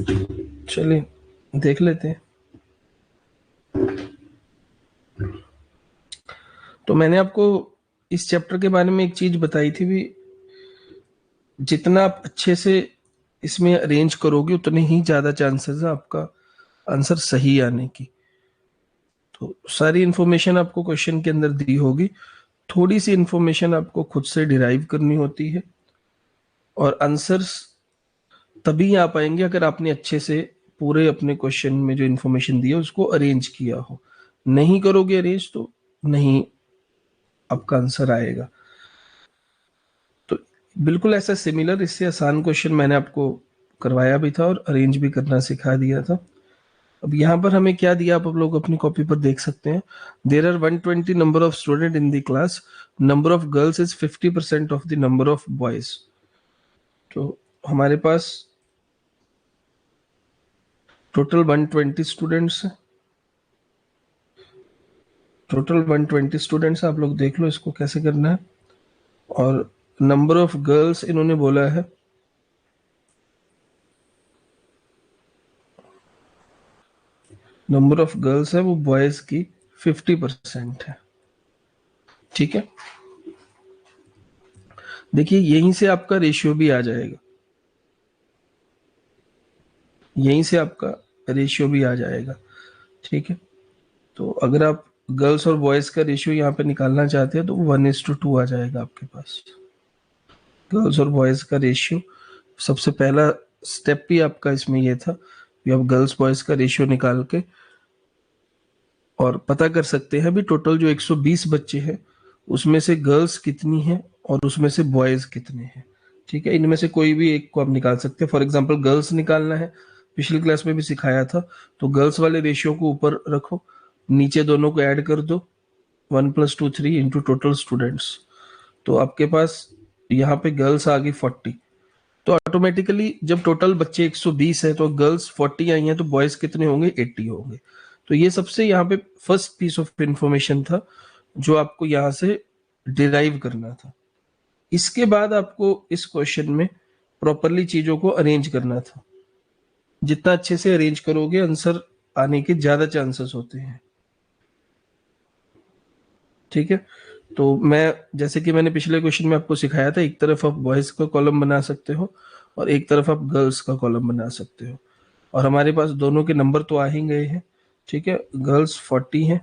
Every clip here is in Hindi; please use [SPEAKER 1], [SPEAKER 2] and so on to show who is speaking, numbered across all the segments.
[SPEAKER 1] चलिए देख लेते हैं। तो मैंने आपको इस चैप्टर के बारे में एक चीज बताई थी भी, जितना आप अच्छे से इसमें अरेंज करोगे उतने ही ज्यादा चांसेस है आपका आंसर सही आने की। तो सारी इंफॉर्मेशन आपको क्वेश्चन के अंदर दी होगी, थोड़ी सी इंफॉर्मेशन आपको खुद से डिराइव करनी होती है, और आंसर्स तभी आ पाएंगे अगर आपने अच्छे से पूरे अपने क्वेश्चन में जो इंफॉर्मेशन दी है उसको अरेंज किया हो। नहीं करोगे अरेंज तो नहीं आपका आंसर आएगा। तो बिल्कुल ऐसा सिमिलर, इससे आसान क्वेश्चन मैंने आपको करवाया भी था और अरेंज भी करना सिखा दिया था। अब यहाँ पर हमें क्या दिया आप लोग अपनी कॉपी पर देख सकते हैं। There are 120 number of student in the class, number of girls is 50% of the number of boys. तो हमारे पास टोटल 120 स्टूडेंट्स हैं। टोटल 120 स्टूडेंट्स, आप लोग देख लो इसको कैसे करना है। और नंबर ऑफ गर्ल्स इन्होंने बोला है नंबर ऑफ गर्ल्स है वो बॉयज की 50% है। ठीक है, देखिए यहीं से आपका रेशियो भी आ जाएगा, यहीं से आपका रेशियो भी आ जाएगा। ठीक है, तो अगर आप गर्ल्स और बॉयज का रेशियो यहाँ पे निकालना चाहते हैं तो 1:2 आ जाएगा आपके पास। गर्ल्स और बॉयज का रेशियो, सबसे पहला स्टेप भी आपका इसमें ये था कि आप गर्ल्स बॉयज का रेशियो निकाल के और पता कर सकते हैं भी टोटल जो 120 बच्चे हैं उसमें से गर्ल्स कितनी हैं और उसमें से बॉयज कितने हैं। ठीक है, इनमें से कोई भी एक को आप निकाल सकते हैं। फॉर एग्जांपल गर्ल्स निकालना है, पिछली क्लास में भी सिखाया था, तो गर्ल्स वाले रेशियो को ऊपर रखो, नीचे दोनों को ऐड कर दो, 1 + 2 3 इंटू टोटल स्टूडेंट्स। तो आपके पास यहाँ पे गर्ल्स आ गई 40। तो ऑटोमेटिकली जब टोटल बच्चे 120 है तो गर्ल्स 40 आई हैं तो बॉयज कितने होंगे, 80 होंगे। तो ये सबसे यहाँ पे फर्स्ट पीस ऑफ इंफॉर्मेशन था जो आपको यहाँ से डिराइव करना था। इसके बाद आपको इस क्वेश्चन में प्रॉपरली चीजों को अरेंज करना था। जितना अच्छे से अरेंज करोगे आंसर आने के ज्यादा चांसेस होते हैं। ठीक है, तो मैं जैसे कि मैंने पिछले क्वेश्चन में आपको सिखाया था, एक तरफ आप बॉयज का कॉलम बना सकते हो और एक तरफ आप गर्ल्स का कॉलम बना सकते हो। और हमारे पास दोनों के नंबर तो आ ही गए हैं। ठीक है, गर्ल्स 40 हैं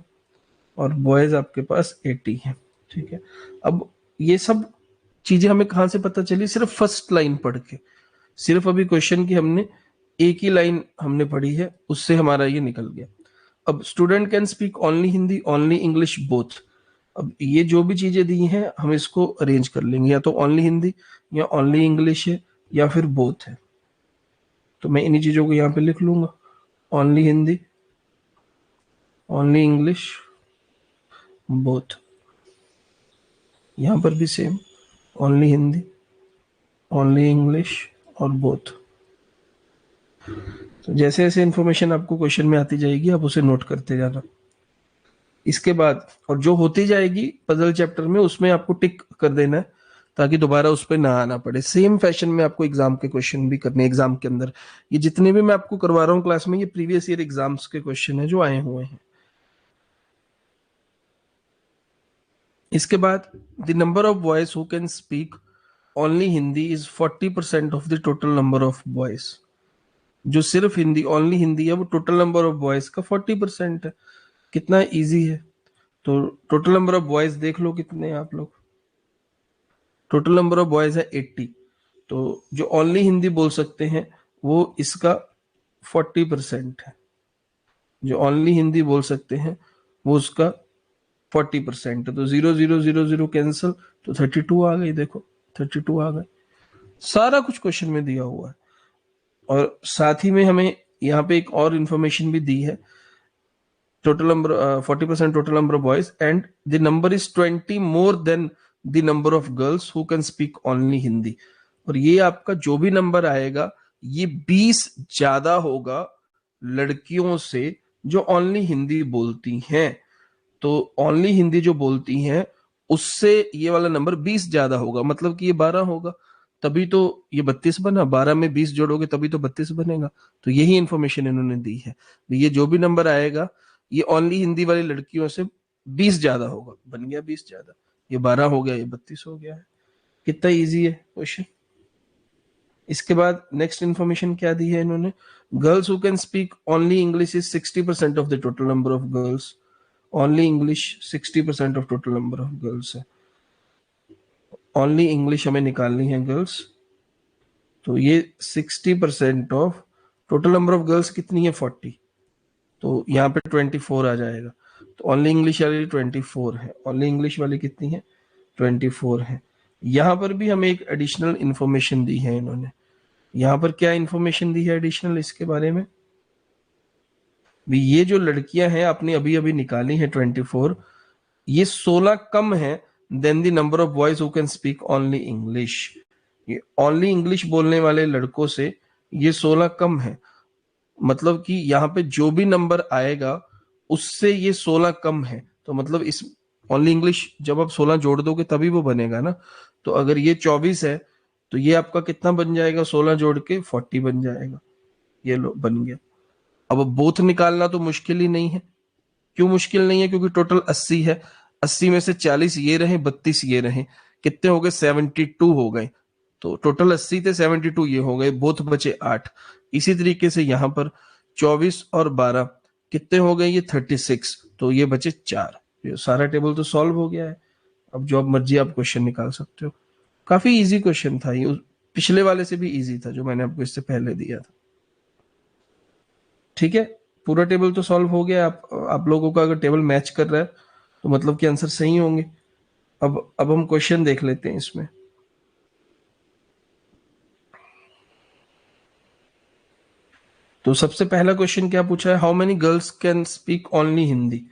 [SPEAKER 1] और बॉयज आपके पास 80 हैं। ठीक है, अब ये सब चीजें हमें कहाँ से पता चली, सिर्फ फर्स्ट लाइन पढ़ के, सिर्फ अभी क्वेश्चन की हमने एक ही लाइन हमने पढ़ी है उससे हमारा ये निकल गया। अब student can speak only Hindi only English both. अब ये जो भी चीजें दी हैं हम इसको अरेंज कर लेंगे, या तो ओनली हिंदी या ओनली इंग्लिश है या फिर बोथ है। तो मैं इन्हीं चीजों को यहाँ पे लिख लूंगा, only Hindi only English both. यहाँ पर भी same, only Hindi only English और बोथ। तो जैसे जैसे इंफॉर्मेशन आपको क्वेश्चन में आती जाएगी आप उसे नोट करते जाना। इसके बाद और जो होती जाएगी पजल चैप्टर में उसमें आपको टिक कर देना है ताकि दोबारा उस पर ना आना पड़े। सेम फैशन में आपको एग्जाम के क्वेश्चन भी करने, एग्जाम के अंदर ये जितने भी मैं आपको करवा रहा हूँ क्लास में ये प्रीवियस ईयर एग्जाम्स के क्वेश्चन है जो आए हुए हैं। इसके बाद the number of boys who can speak only Hindi is 40% of the total number of boys. जो सिर्फ हिंदी ओनली हिंदी है वो टोटल नंबर ऑफ बॉयज का 40% है। कितना इजी है। तो टोटल नंबर ऑफ बॉयज देख लो कितने हैं आप लोग। टोटल नंबर ऑफ बॉयज है 80। तो जो ओनली हिंदी बोल सकते हैं वो इसका 40% है। जो ओनली हिंदी बोल सकते हैं वो उसका 40% है। तो 0 0 0 0 कैंसिल, तो 32 आ गई। देखो 32 आ गए। सारा कुछ क्वेश्चन में दिया हुआ है। और साथ ही में हमें यहाँ पे एक और इंफॉर्मेशन भी दी है, total number 40% total number of boys and the number is 20 more than the number of girls who can speak only Hindi. और ये आपका जो भी नंबर आएगा ये 20 ज्यादा होगा लड़कियों से जो ओनली हिंदी बोलती हैं। तो ओनली हिंदी जो बोलती हैं उससे ये वाला नंबर 20 ज्यादा होगा, मतलब कि ये 12 होगा। तभी तो ये 32 बना, 12 में 20 जोड़ोगे तभी तो 32 बनेगा। तो यही इंफॉर्मेशन इन्होंने दी है, ये जो भी नंबर आएगा ये ओनली हिंदी वाली लड़कियों से 20 ज्यादा होगा, बन गया 20 ज्यादा, ये 12 हो गया, ये 32 हो गया है। कितना इजी है क्वेश्चन। इसके बाद नेक्स्ट इंफॉर्मेशन क्या दी है इन्होंने, girls who can speak only English is 60% of the total number of girls. Only English 60% of total number of girls है। ओनली इंग्लिश हमें निकालनी है गर्ल्स, तो ये 60% of total number of girls कितनी है 40, तो यहाँ पे 24 आ जाएगा। तो ओनली इंग्लिश वाली 24 है, ओनली इंग्लिश वाली कितनी है 24 है। यहाँ पर भी हमें एक एडिशनल इंफॉर्मेशन दी है इन्होंने। यहाँ पर क्या इंफॉर्मेशन दी है एडिशनल इसके बारे में, भी ये जो लड़कियां हैं आपने अभी अभी निकाली है 24, ये 16 कम है than the number of boys who can speak only English. ये ओनली इंग्लिश बोलने वाले लड़कों से ये 16 कम है, मतलब कि यहाँ पे जो भी नंबर आएगा उससे ये 16 कम है। तो मतलब इस ओनली इंग्लिश जब आप 16 जोड़ दोगे तभी वो बनेगा ना। तो अगर ये 24 है तो ये आपका कितना बन जाएगा, 16 जोड़ के 40 बन जाएगा। ये लो बन गया। अब बोथ निकालना तो मुश्किल ही नहीं है। क्यों मुश्किल नहीं है, क्योंकि टोटल 80 है, 80 में से 40 ये रहे 32 ये रहे, कितने हो गए 72 हो गए। तो टोटल 80 थे 72 ये हो गए, बोथ बचे 8। इसी तरीके से यहां पर 24 और 12 कितने हो गए, ये 36, तो ये बचे 4। ये सारा टेबल तो सॉल्व हो गया है। अब जो अब मर्जी आप क्वेश्चन निकाल सकते हो। काफी इजी क्वेश्चन था ये, पिछले वाले से भी इजी था जो मैंने आपको इससे पहले दिया था। ठीक है, पूरा टेबल तो सॉल्व हो गया। आप लोगों का अगर टेबल मैच कर रहा है तो मतलब कि आंसर सही होंगे। अब हम क्वेश्चन देख लेते हैं इसमें। तो सबसे पहला क्वेश्चन क्या पूछा है, how many girls can speak only Hindi.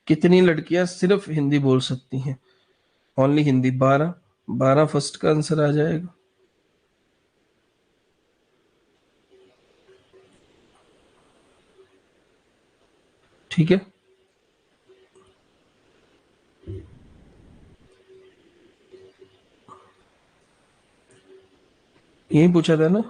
[SPEAKER 1] कितनी लड़कियां सिर्फ हिंदी बोल सकती हैं, ओनली हिंदी। 12, 12 फर्स्ट का आंसर आ जाएगा। ठीक है, यही पूछा था ना।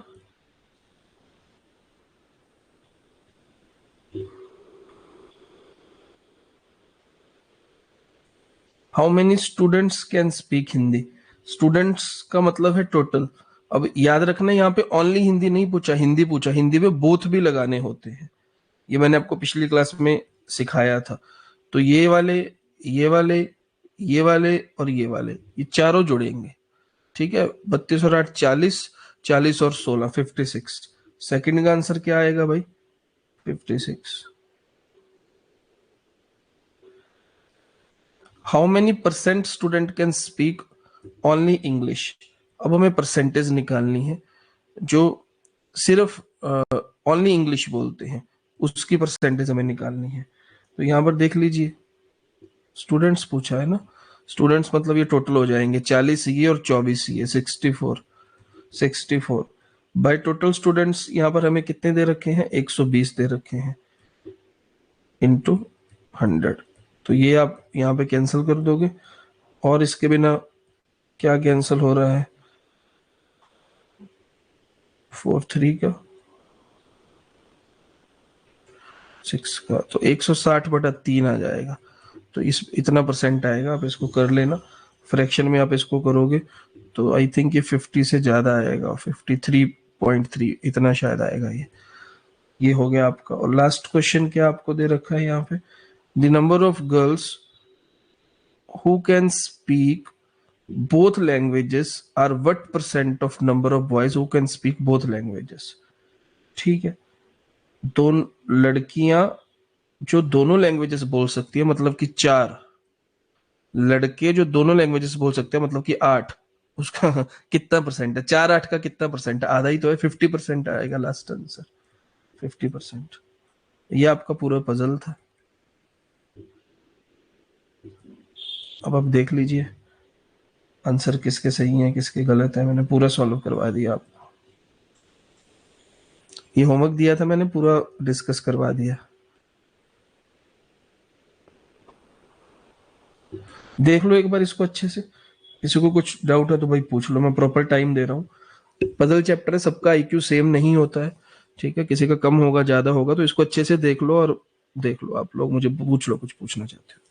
[SPEAKER 1] How many students can speak Hindi. Students का मतलब है टोटल। अब याद रखना यहाँ पे ओनली हिंदी नहीं पूछा, हिंदी पूछा। हिंदी में बोथ भी लगाने होते हैं, ये मैंने आपको पिछली क्लास में सिखाया था। तो ये वाले, ये वाले, ये वाले और ये वाले, ये चारों जुड़ेंगे। ठीक है, 32 और 8 40, 40 और 16 56। सेकंड का आंसर क्या आएगा भाई, 56। How many percent student can speak only English. अब हमें परसेंटेज निकालनी है जो सिर्फ ओनली इंग्लिश बोलते हैं, उसकी परसेंटेज हमें निकालनी है। तो यहाँ पर देख लीजिए, स्टूडेंट्स पूछा है ना, स्टूडेंट्स मतलब ये टोटल हो जाएंगे 40 ये और 24 ये 64। 64 बाय टोटल स्टूडेंट्स यहाँ पर हमें कितने दे रखे हैं, 120 दे रखे हैं, इंटू 100। तो ये आप यहाँ पे कैंसिल कर दोगे, और इसके बिना क्या कैंसिल हो रहा है, 4 3 का 6 का, तो 160/3 आ जाएगा। तो इस इतना परसेंट आएगा, आप इसको कर लेना। फ्रैक्शन में आप इसको करोगे तो आई थिंक ये 50 से ज्यादा आएगा, 53.3 इतना शायद आएगा ये हो गया आपका। और लास्ट क्वेश्चन क्या आपको दे रखा है यहाँ पे, the number of girls who can speak both languages are what percent of number of boys who can speak both languages। ठीक है, दोनों लड़कियां जो दोनों लैंग्वेजेस बोल सकती है, मतलब कि 4, लड़के जो दोनों लैंग्वेजेस बोल सकते हैं मतलब कि 8, उसका कितना परसेंट है, 4 8 का कितना परसेंट है, आधा ही तो है, 50% आएगा लास्ट आंसर, 50%। ये आपका पूरा पजल था। अब आप देख लीजिए आंसर किसके सही है किसके गलत है, मैंने पूरा सॉल्व करवा दिया आपको। ये होमवर्क दिया था मैंने, पूरा डिस्कस करवा दिया। देख लो एक बार इसको अच्छे से, किसी को कुछ डाउट है तो भाई पूछ लो, मैं प्रॉपर टाइम दे रहा हूँ। पजल चैप्टर है, सबका आईक्यू सेम नहीं होता है, ठीक है, किसी का कम होगा ज्यादा होगा, तो इसको अच्छे से देख लो और देख लो आप लोग, मुझे पूछ लो कुछ पूछना चाहते हो तो।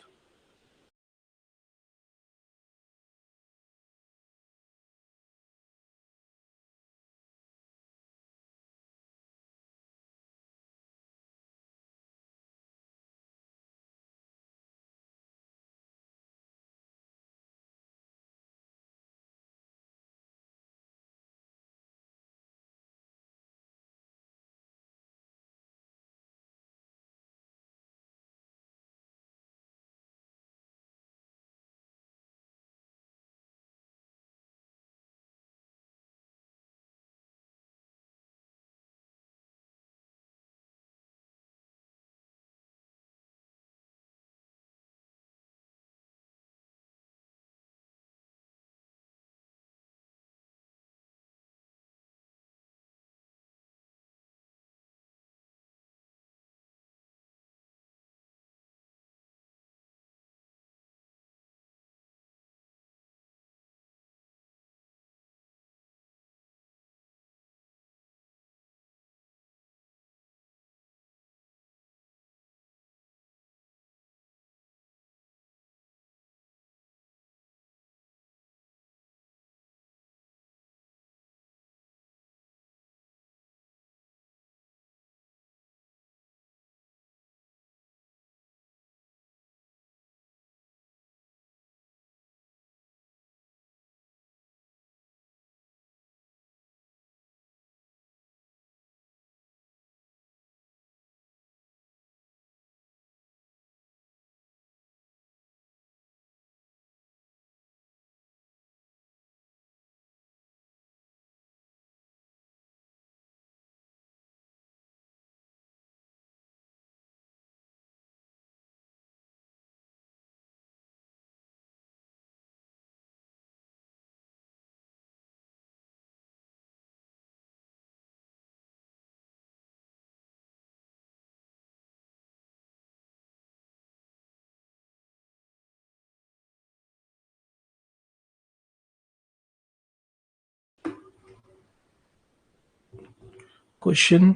[SPEAKER 1] क्वेश्चन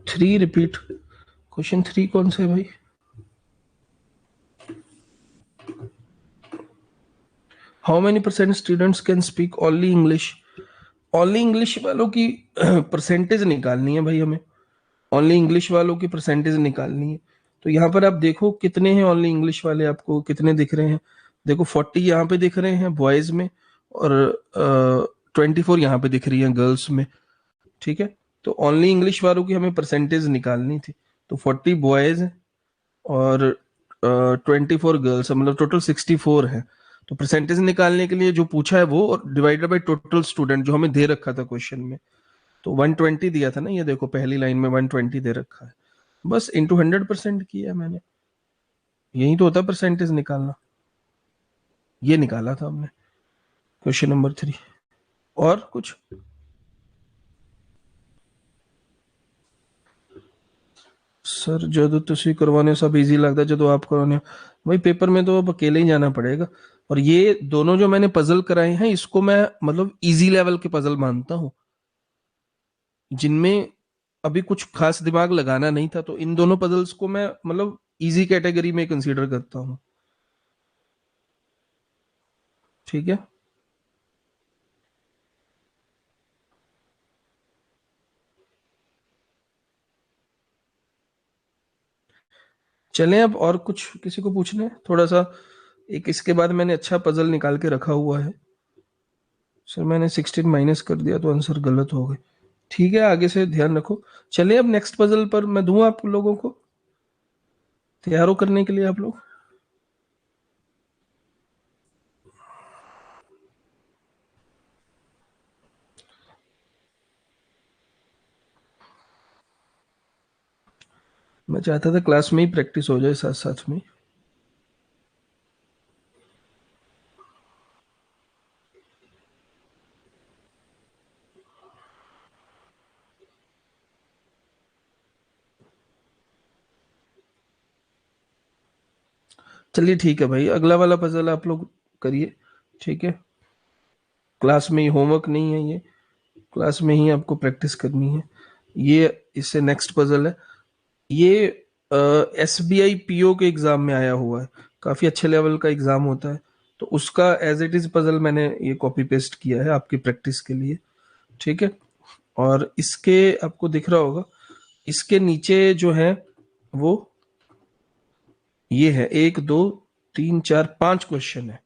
[SPEAKER 1] 3 रिपीट, क्वेश्चन 3 कौन सा है भाई? How many percent students can speak only English? Only English वालों की परसेंटेज निकालनी है भाई हमें, ओनली इंग्लिश वालों की परसेंटेज निकालनी है। तो यहाँ पर आप देखो कितने हैं ओनली इंग्लिश वाले, आपको कितने दिख रहे हैं? देखो 40 यहाँ पे दिख रहे हैं बॉयज में, और 24 यहाँ पे दिख रही है गर्ल्स में, ठीक है। तो ओनली इंग्लिश वालों की हमें परसेंटेज निकालनी थी। तो 40 बॉयज और 24 गर्ल्स, मतलब टोटल 64 है। तो परसेंटेज निकालने के लिए जो पूछा है वो, और डिवाइडेड बाई टोटल स्टूडेंट जो हमें दे रखा था क्वेश्चन में, तो 120 दिया था ना, ये देखो पहली लाइन में 120 दे रखा है, बस इंटू 100% किया है मैंने। यही तो होता है परसेंटेज निकालना, ये निकाला था हमने क्वेश्चन नंबर 3। और कुछ? सर जो तुसी करवाने हो सब इजी लगता है, जो आप करवाने हो भाई पेपर में तो अब अकेले ही जाना पड़ेगा। और ये दोनों जो मैंने पजल कराए हैं, इसको मैं मतलब इजी लेवल के पजल मानता हूँ, जिनमें अभी कुछ खास दिमाग लगाना नहीं था, तो इन दोनों पजल्स को मैं मतलब इजी कैटेगरी में कंसीडर करता हूँ, ठीक है। चलें अब, और कुछ किसी को पूछना है थोड़ा सा? एक इसके बाद मैंने अच्छा पजल निकाल के रखा हुआ है। सर मैंने 16 माइनस कर दिया तो आंसर गलत हो गए, ठीक है, आगे से ध्यान रखो। चलिए अब नेक्स्ट पजल पर मैं दूं आप लोगों को, तैयार हो करने के लिए आप लोग। मैं चाहता था क्लास में ही प्रैक्टिस हो जाए साथ साथ में। चलिए ठीक है भाई, अगला वाला पजल आप लोग करिए, ठीक है। क्लास में ही, होमवर्क नहीं है ये, क्लास में ही आपको प्रैक्टिस करनी है। ये इससे नेक्स्ट पजल है, ये SBI PO के एग्जाम में आया हुआ है, काफी अच्छे लेवल का एग्जाम होता है, तो उसका एज इट इज पजल मैंने ये कॉपी पेस्ट किया है आपकी प्रैक्टिस के लिए। ठीक है, और इसके आपको दिख रहा होगा, इसके नीचे जो है वो ये है, 1 2 3 4 5 क्वेश्चन है।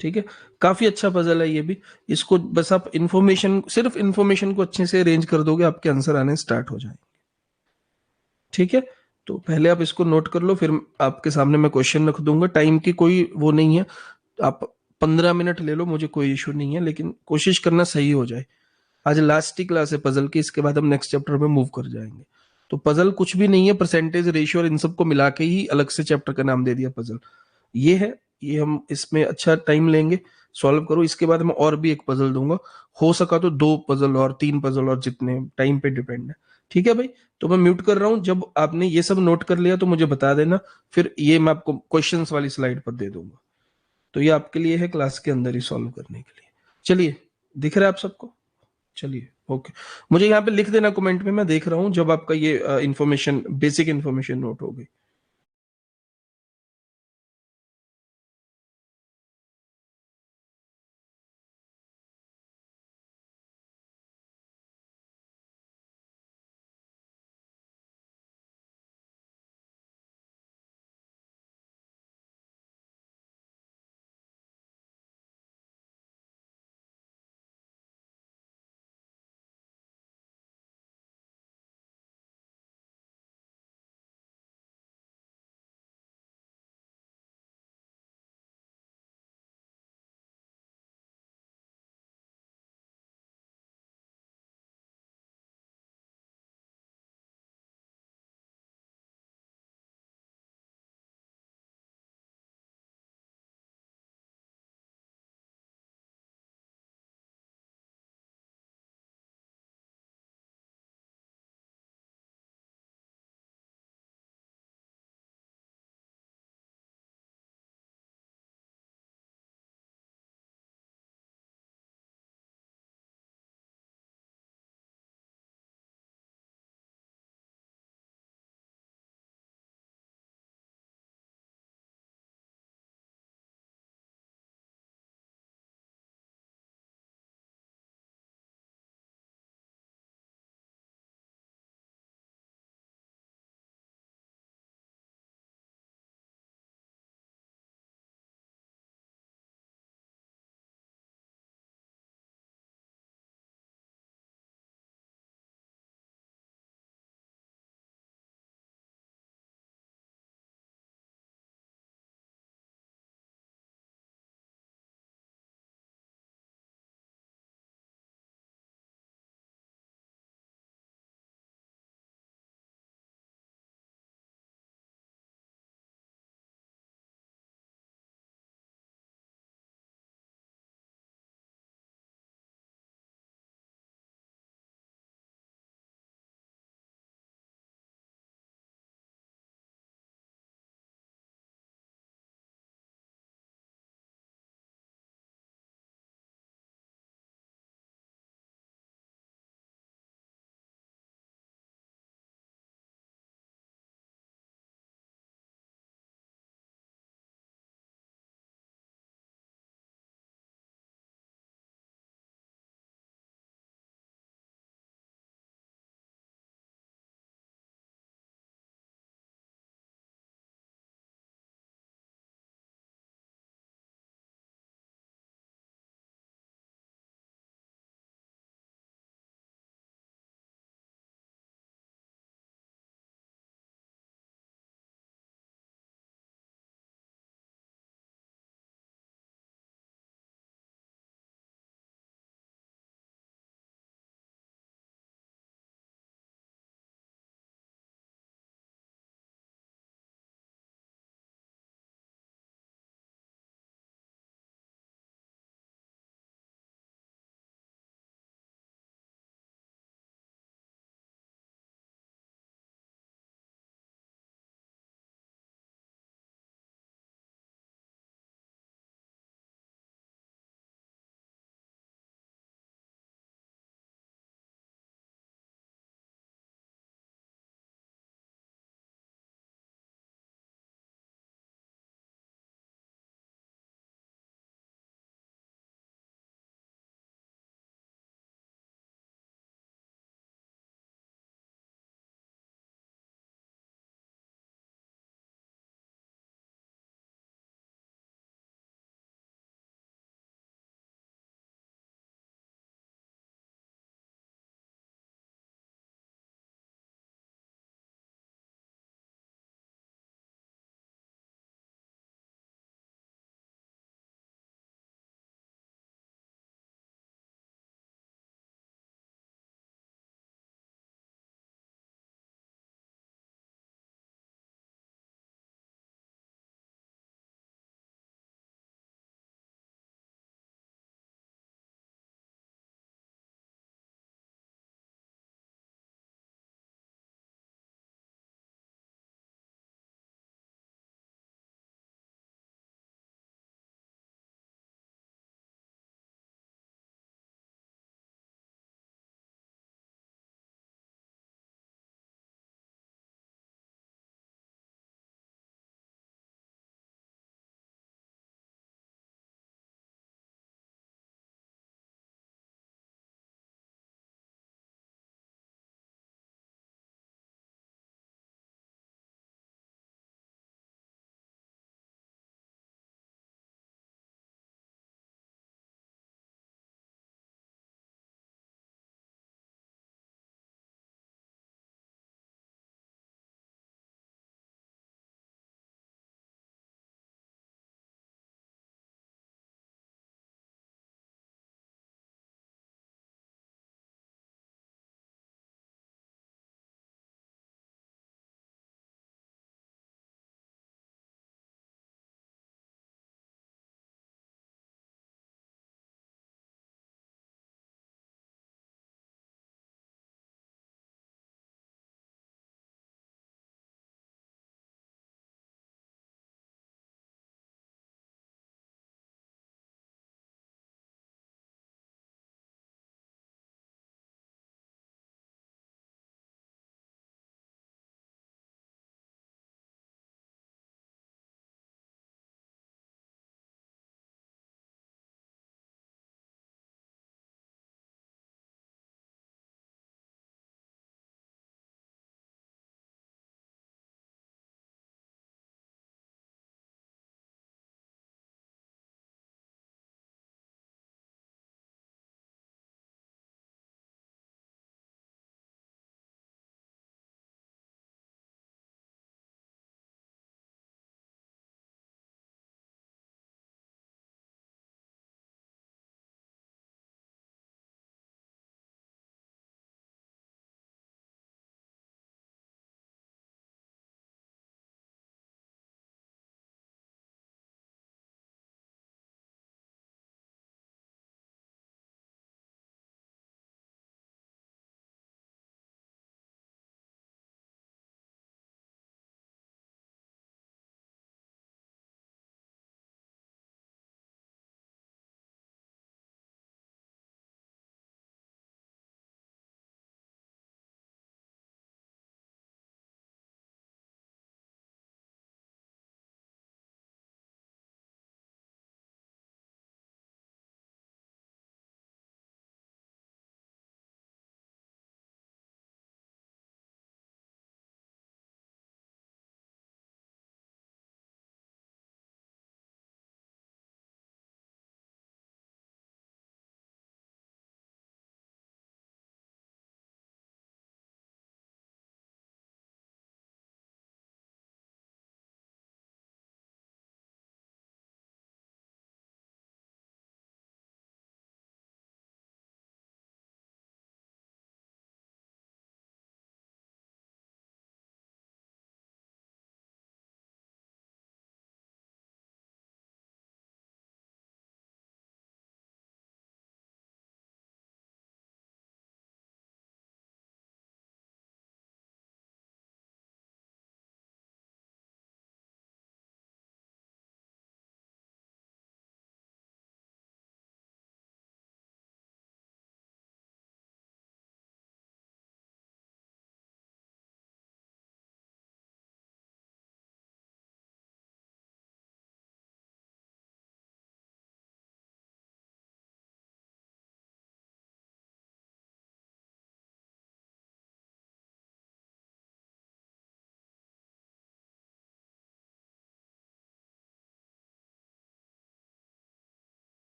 [SPEAKER 1] ठीक है, काफी अच्छा पजल है ये भी। इसको बस आप इंफॉर्मेशन, सिर्फ इंफॉर्मेशन को अच्छे से अरेंज कर दोगे, आपके आंसर आने स्टार्ट हो जाएंगे। ठीक है, तो पहले आप इसको नोट कर लो, फिर आपके सामने मैं क्वेश्चन रख दूंगा। टाइम की कोई वो नहीं है, आप 15 मिनट ले लो, मुझे कोई इशू नहीं है, लेकिन कोशिश करना सही हो जाए। आज लास्ट ही क्लास है पजल की, इसके बाद हम नेक्स्ट चैप्टर में मूव कर जाएंगे। तो पजल कुछ भी नहीं है, परसेंटेज, रेशियो और इन सबको मिला के ही अलग से चैप्टर का नाम दे दिया पजल। ये है, ये हम इसमें अच्छा टाइम लेंगे, सॉल्व करो। इसके बाद मैं और भी एक पजल दूंगा, हो सका तो 2 पजल और 3 पजल और, जितने टाइम पे डिपेंड है। ठीक है भाई, तो मैं म्यूट कर रहा हूं। जब आपने ये सब नोट कर लिया तो मुझे बता देना, फिर ये मैं आपको क्वेश्चंस वाली स्लाइड पर दे दूंगा। तो ये आपके लिए है, क्लास के अंदर ही सॉल्व करने के लिए। चलिए, दिख रहा है आप सबको? चलिए, ओके। मुझे यहाँ पे लिख देना कमेंट में, मैं देख रहा हूँ जब आपका ये इंफॉर्मेशन, बेसिक इंफॉर्मेशन नोट हो गई।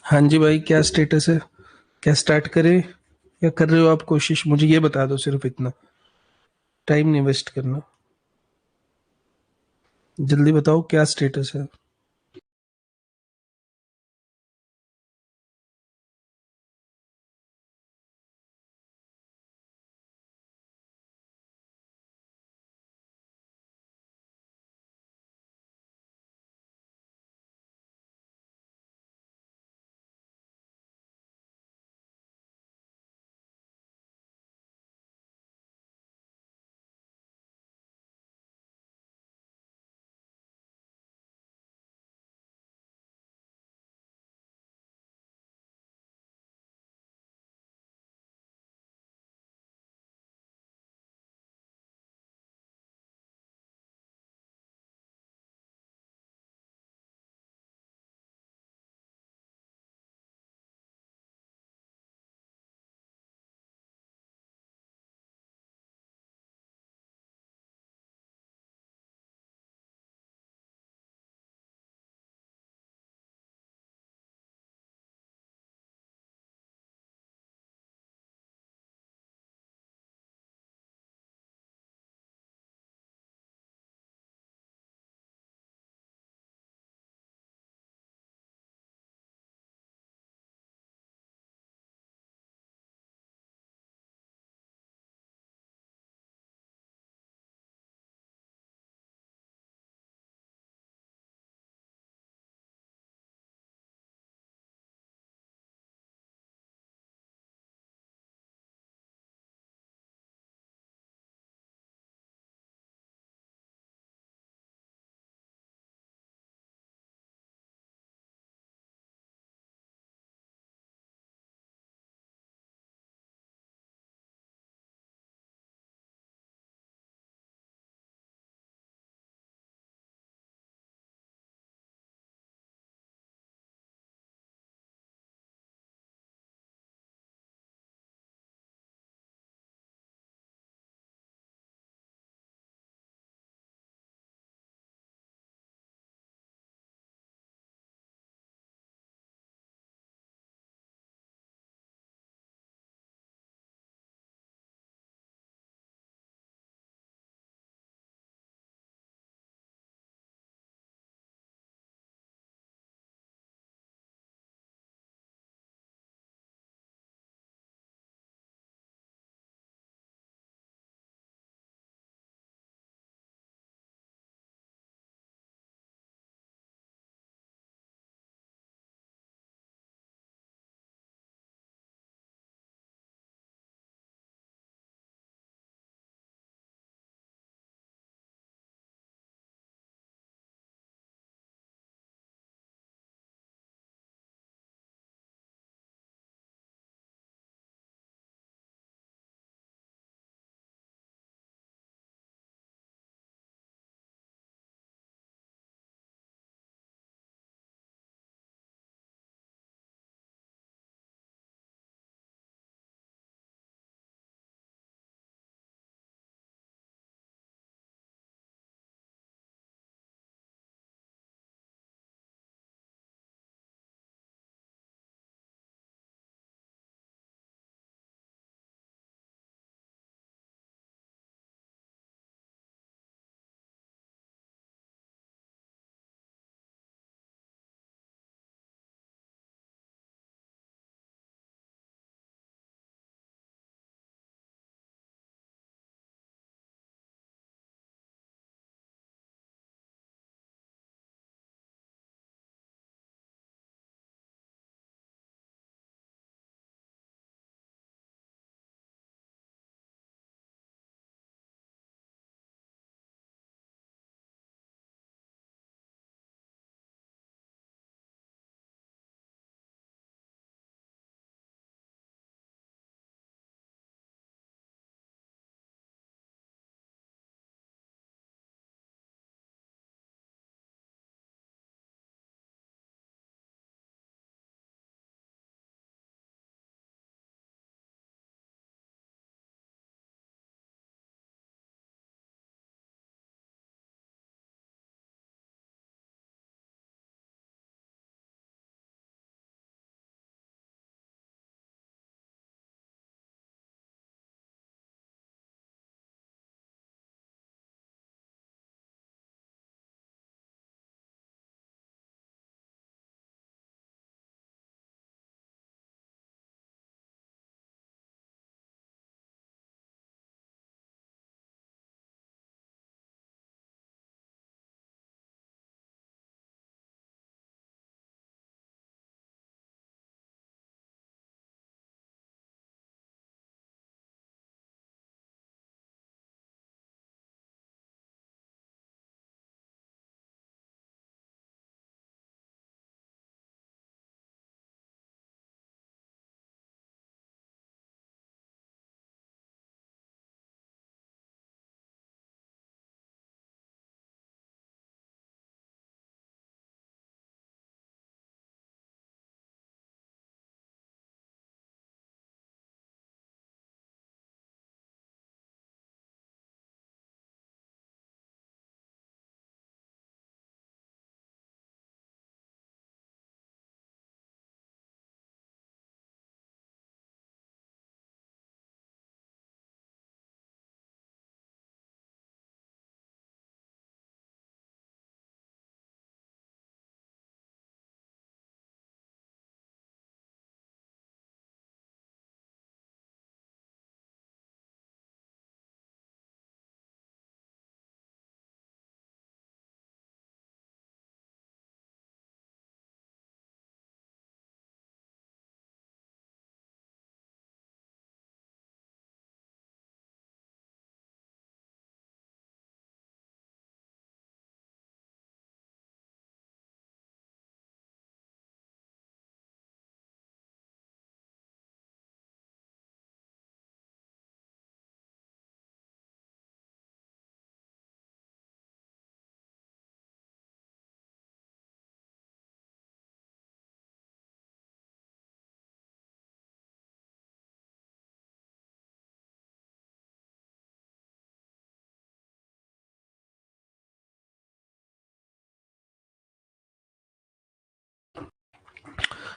[SPEAKER 1] हाँ जी भाई, क्या स्टेटस है? क्या स्टार्ट करें या कर रहे हो आप कोशिश? मुझे ये बता दो सिर्फ इतना, टाइम नहीं वेस्ट करना। जल्दी बताओ क्या स्टेटस है।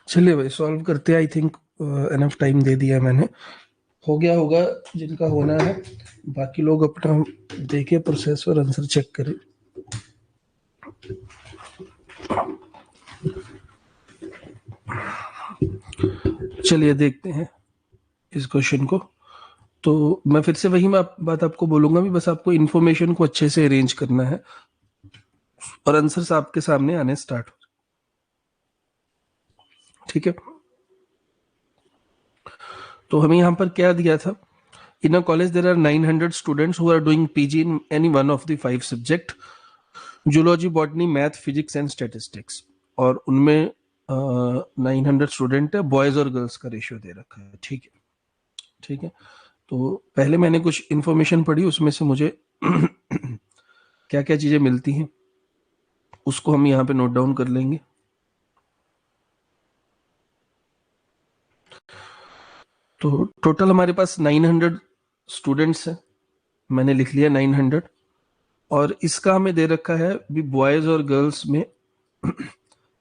[SPEAKER 1] चलिए भाई सॉल्व करते हैं। आई थिंक एनफ टाइम दे दिया मैंने, हो गया होगा जिनका होना है। बाकी लोग अपना देखे प्रोसेस और आंसर चेक करें। चलिए देखते हैं इस क्वेश्चन को। तो मैं फिर से वही बात आपको बोलूंगा भी, बस आपको इन्फॉर्मेशन को अच्छे से अरेंज करना है और आंसर्स आपके सामने आने स्टार्ट हो। ठीक है, तो हमें यहाँ पर क्या दिया था? In a college there are 900 students who are doing PG in any one of the 5 subject, zoology, botany, math, physics and statistics. और उनमें 900 स्टूडेंट है, बॉयज और गर्ल्स का रेशियो दे रखा है। ठीक है, ठीक है। तो पहले मैंने कुछ इंफॉर्मेशन पढ़ी, उसमें से मुझे क्या क्या चीजें मिलती हैं उसको हम यहाँ पे नोट डाउन कर लेंगे। तो टोटल हमारे पास 900 स्टूडेंट्स हैं, मैंने लिख लिया 900। और इसका हमें दे रखा है भी बॉयज और गर्ल्स में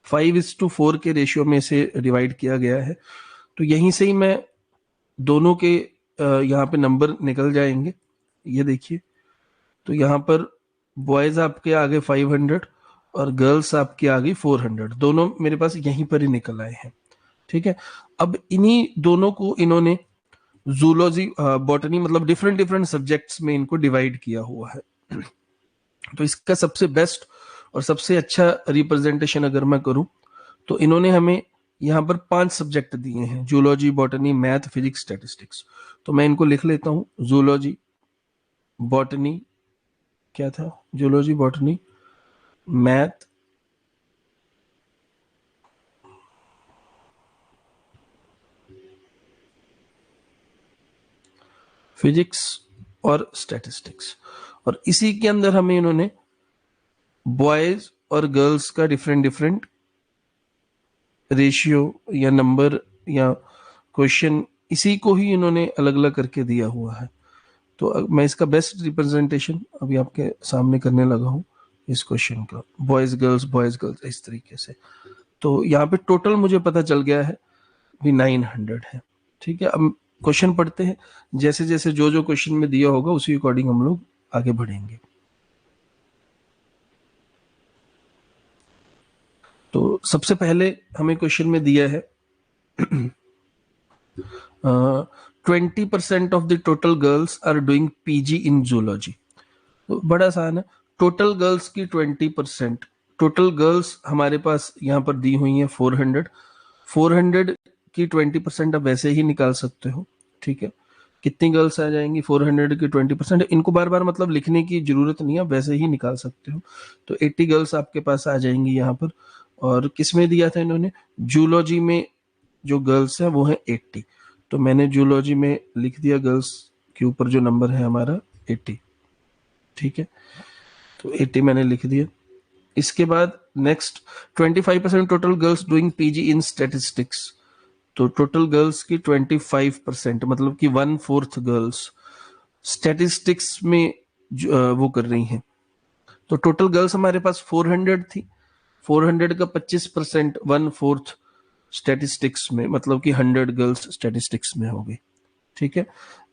[SPEAKER 1] 5:4 के रेशियो में से डिवाइड किया गया है। तो यहीं से ही मैं दोनों के यहाँ पे नंबर निकल जाएंगे। ये देखिए, तो यहाँ पर बॉयज आपके आगे 500 और गर्ल्स आपके आगे 400, दोनों मेरे पास यहीं पर ही निकल आए हैं। ठीक है, अब इन्हीं दोनों को इन्होंने जूलॉजी, बॉटनी, मतलब डिफरेंट डिफरेंट सब्जेक्ट्स में इनको डिवाइड किया हुआ है। तो इसका सबसे बेस्ट और सबसे अच्छा रिप्रेजेंटेशन अगर मैं करूं तो इन्होंने हमें यहाँ पर 5 सब्जेक्ट दिए हैं, zoology, botany, math, physics, statistics. तो मैं इनको लिख लेता हूं, जूलॉजी, बॉटनी, क्या था, जूलॉजी, बॉटनी, मैथ, फिजिक्स और स्टैटिस्टिक्स। और इसी के अंदर हमें इन्होंने बॉयज और गर्ल्स का डिफरेंट डिफरेंट रेशियो या नंबर या क्वेश्चन, इसी को ही इन्होंने अलग अलग करके दिया हुआ है। तो मैं इसका बेस्ट रिप्रेजेंटेशन अभी आपके सामने करने लगा हूं इस क्वेश्चन का, बॉयज गर्ल्स इस तरीके से। तो यहाँ पे टोटल मुझे पता चल गया है भी 900 है। ठीक है, अब क्वेश्चन पढ़ते हैं, जैसे जैसे जो जो क्वेश्चन में दिया होगा उसी अकॉर्डिंग हम लोग आगे बढ़ेंगे। तो सबसे पहले हमें क्वेश्चन में दिया है 20% of the total girls are doing PG in zoology. तो बड़ा आसान है, टोटल गर्ल्स की 20%। टोटल गर्ल्स हमारे पास यहाँ पर दी हुई है 400। 400 की 20% आप वैसे ही निकाल सकते हो। ठीक है, कितनी गर्ल्स आ जाएंगी 400 की 20%? इनको बार बार मतलब लिखने की जरूरत नहीं है, आप वैसे ही निकाल सकते हो। तो 80 गर्ल्स आपके पास आ जाएंगी यहाँ पर। और किस में दिया था इन्होंने? जूलॉजी में जो गर्ल्स है वो है 80। तो मैंने जूलॉजी में लिख दिया गर्ल्स के ऊपर जो नंबर है हमारा 80। ठीक है, तो 80 मैंने लिख दिया। इसके बाद next 25% total girls doing PG इन स्टैटिस्टिक्स। तो टोटल गर्ल्स की 25%, मतलब कि 1/4 गर्ल्स स्टैटिस्टिक्स में वो कर रही हैं। तो टोटल गर्ल्स हमारे पास 400 थी, 400 का 25%, 1/4 स्टैटिस्टिक्स में, मतलब कि 100 गर्ल्स स्टैटिस्टिक्स में हो गई। ठीक है,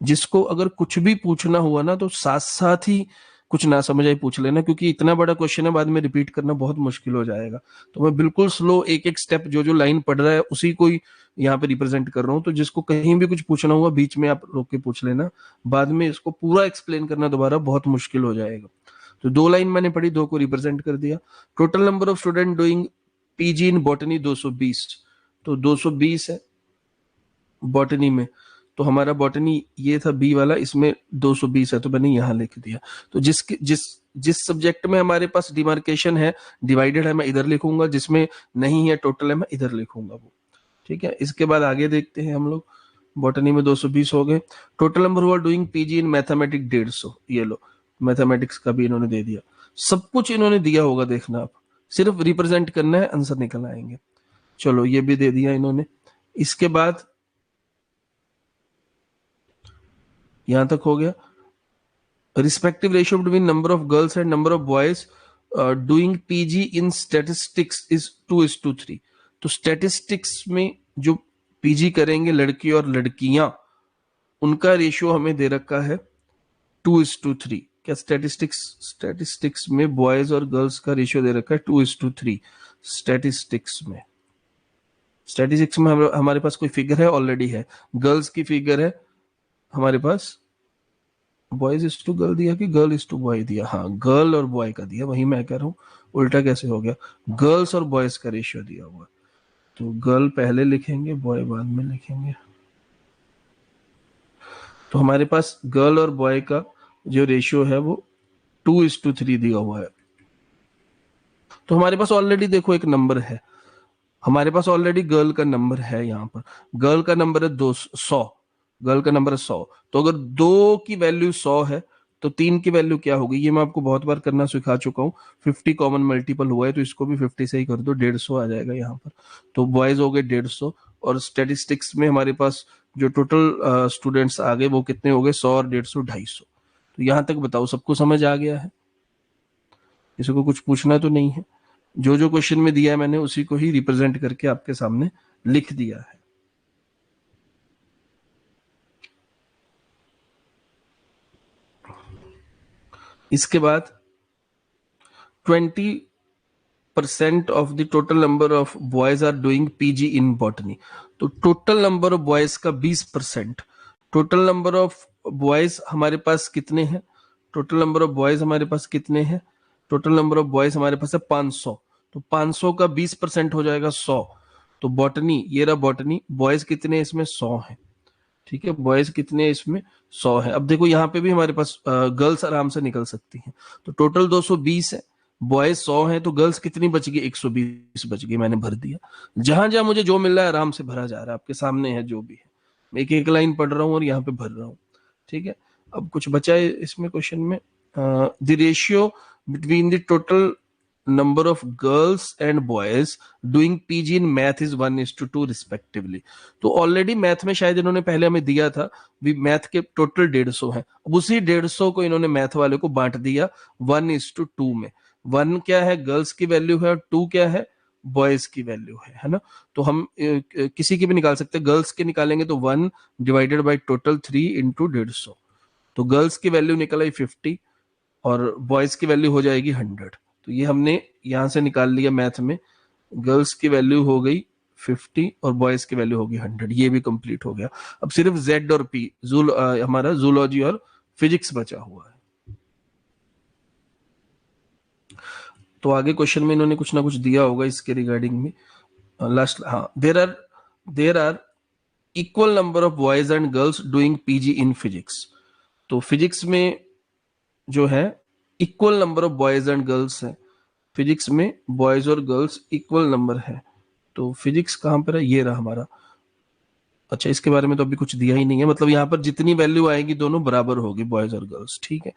[SPEAKER 1] जिसको अगर कुछ भी पूछना हुआ ना तो साथ साथ ही कुछ ना समझ आई पूछ लेना, क्योंकि इतना बड़ा क्वेश्चन है, बाद में रिपीट करना बहुत मुश्किल हो जाएगा। तो मैं बिल्कुल स्लो एक एक स्टेप जो जो लाइन पढ़ रहा है उसी को ही यहाँ पे रिप्रेजेंट कर रहा हूँ। तो जिसको कहीं भी कुछ पूछना हुआ बीच में आप रोक के पूछ लेना, बाद में इसको पूरा एक्सप्लेन करना दोबारा बहुत मुश्किल हो जाएगा। तो 2 लाइन मैंने पढ़ी, 2 को रिप्रेजेंट कर दिया। Total number of student doing PG in botany 220। तो 220 है बॉटनी में। तो हमारा बॉटनी ये था बी वाला, इसमें 220 है तो मैंने यहां लिख दिया। तो जिस सब्जेक्ट में हमारे पास डिमार्केशन है, डिवाइडेड है, मैं इधर लिखूंगा, जिसमें नहीं है टोटल है मैं इधर लिखूंगा वो। ठीक है, इसके बाद आगे देखते हैं हम लोग। बॉटनी में 220 हो गए। टोटल नंबर हुआ डूइंग पीजी इन मैथमेटिक्स 150। ये लो, मैथमेटिक्स का भी इन्होंने दे दिया। सब कुछ इन्होंने दिया होगा, देखना आप सिर्फ रिप्रेजेंट करना है, आंसर निकल आएंगे। चलो ये भी दे दिया इन्होंने। इसके बाद यहां तक हो गया। Respective ratio between number of girls and number of boys doing PG in statistics is 2:3। तो स्टैटिस्टिक्स में जो पीजी करेंगे लड़की और लड़कियां, उनका रेशियो हमें दे रखा है 2:3। क्या स्टैटिस्टिक्स में बॉयज और गर्ल्स का रेशियो दे रखा है 2:3 स्टैटिस्टिक्स में हमारे पास कोई फिगर है, ऑलरेडी है। गर्ल्स की फिगर है हमारे पास, बॉयज इज टू गर्ल दिया कि गर्ल इज टू बॉय दिया? हाँ, गर्ल और बॉय का दिया, वही मैं कह रहा हूँ, उल्टा कैसे हो गया। गर्ल्स और बॉयज का रेशियो दिया हुआ, तो गर्ल पहले लिखेंगे, बॉय बाद में लिखेंगे। तो हमारे पास गर्ल और बॉय का जो रेशियो है वो 2:3 दिया हुआ है। तो हमारे पास ऑलरेडी देखो एक नंबर है, हमारे पास ऑलरेडी गर्ल का नंबर है। यहाँ पर गर्ल का नंबर है 200, गर्ल का नंबर है 100। तो अगर 2 की वैल्यू 100 है तो 3 की वैल्यू क्या होगी, ये मैं आपको बहुत बार करना सिखा चुका हूँ। 50 कॉमन मल्टीपल हुआ है तो इसको भी 50 से ही कर दो, 150 आ जाएगा यहाँ पर। तो बॉयज हो गए 150, और स्टेटिस्टिक्स में हमारे पास जो टोटल स्टूडेंट्स आ गए वो कितने हो गए, 100 और 150, 250। तो यहाँ तक बताओ सबको समझ आ गया है? किसी को कुछ पूछना तो नहीं है? जो जो क्वेश्चन में दिया है मैंने उसी को ही रिप्रेजेंट करके आपके सामने लिख दिया है। इसके बाद 20% of the total number of boys are doing PG in botany. तो टोटल नंबर ऑफ बॉयज का 20%। टोटल नंबर ऑफ बॉयज हमारे पास कितने हैं, टोटल नंबर ऑफ बॉयज हमारे पास कितने हैं, टोटल नंबर ऑफ बॉयज हमारे पास है 500। तो 500 का 20% हो जाएगा 100। तो बॉटनी, ये रहा बॉटनी, बॉयज कितने इसमें, 100 है। ठीक है, बॉयज कितने इसमें, 100 है। अब देखो यहाँ पे भी हमारे पास गर्ल्स आराम से निकल सकती हैं। तो टोटल 220 है, बॉयज 100 है, तो गर्ल्स कितनी बच गई, 120 बच गई। मैंने भर दिया, जहां जहां मुझे जो मिल रहा है आराम से भरा जा रहा है, आपके सामने है जो भी है। मैं एक एक लाइन पढ़ रहा हूँ और यहाँ पे भर रहा हूँ। ठीक है, अब कुछ बचा है इसमें क्वेश्चन में, the ratio between the total number of girls and boys doing PG in math is 1:2 respectively। तो ऑलरेडी मैथ में शायद इन्होंने पहले हमें दिया था, भी मैथ के टोटल 150 है, अब उसी 150 को इन्होंने मैथ वाले को बांट दिया 1:2 में। 1 क्या है, गर्ल्स की वैल्यू है, और 2 क्या है, बॉयज की वैल्यू है ना। तो हम किसी की भी निकाल सकते हैं, गर्ल्स के निकालेंगे तो 1 डिवाइडेड बाई टोटल 3 इंटू 150। तो गर्ल्स की वैल्यू निकल आई 50 और बॉयज की वैल्यू हो जाएगी 100। तो ये हमने यहां से निकाल लिया मैथ में, गर्ल्स की वैल्यू हो गई 50 और बॉयज की वैल्यू होगी 100। ये भी कंप्लीट हो गया। अब सिर्फ जेड और पी, हमारा जूलॉजी और फिजिक्स बचा हुआ है। तो आगे क्वेश्चन में इन्होंने कुछ ना कुछ दिया होगा इसके रिगार्डिंग में। लास्ट, हाँ, there are equal number of boys and girls doing PG in physics. तो फिजिक्स में जो है equal number of boys and girls है, फिजिक्स में बॉयज और गर्ल्स इक्वल नंबर है। तो फिजिक्स कहां पर है, ये रहा हमारा। अच्छा, इसके बारे में तो अभी कुछ दिया ही नहीं है, मतलब यहाँ पर जितनी वैल्यू आएगी दोनों बराबर होगी, बॉयज और गर्ल्स। ठीक है,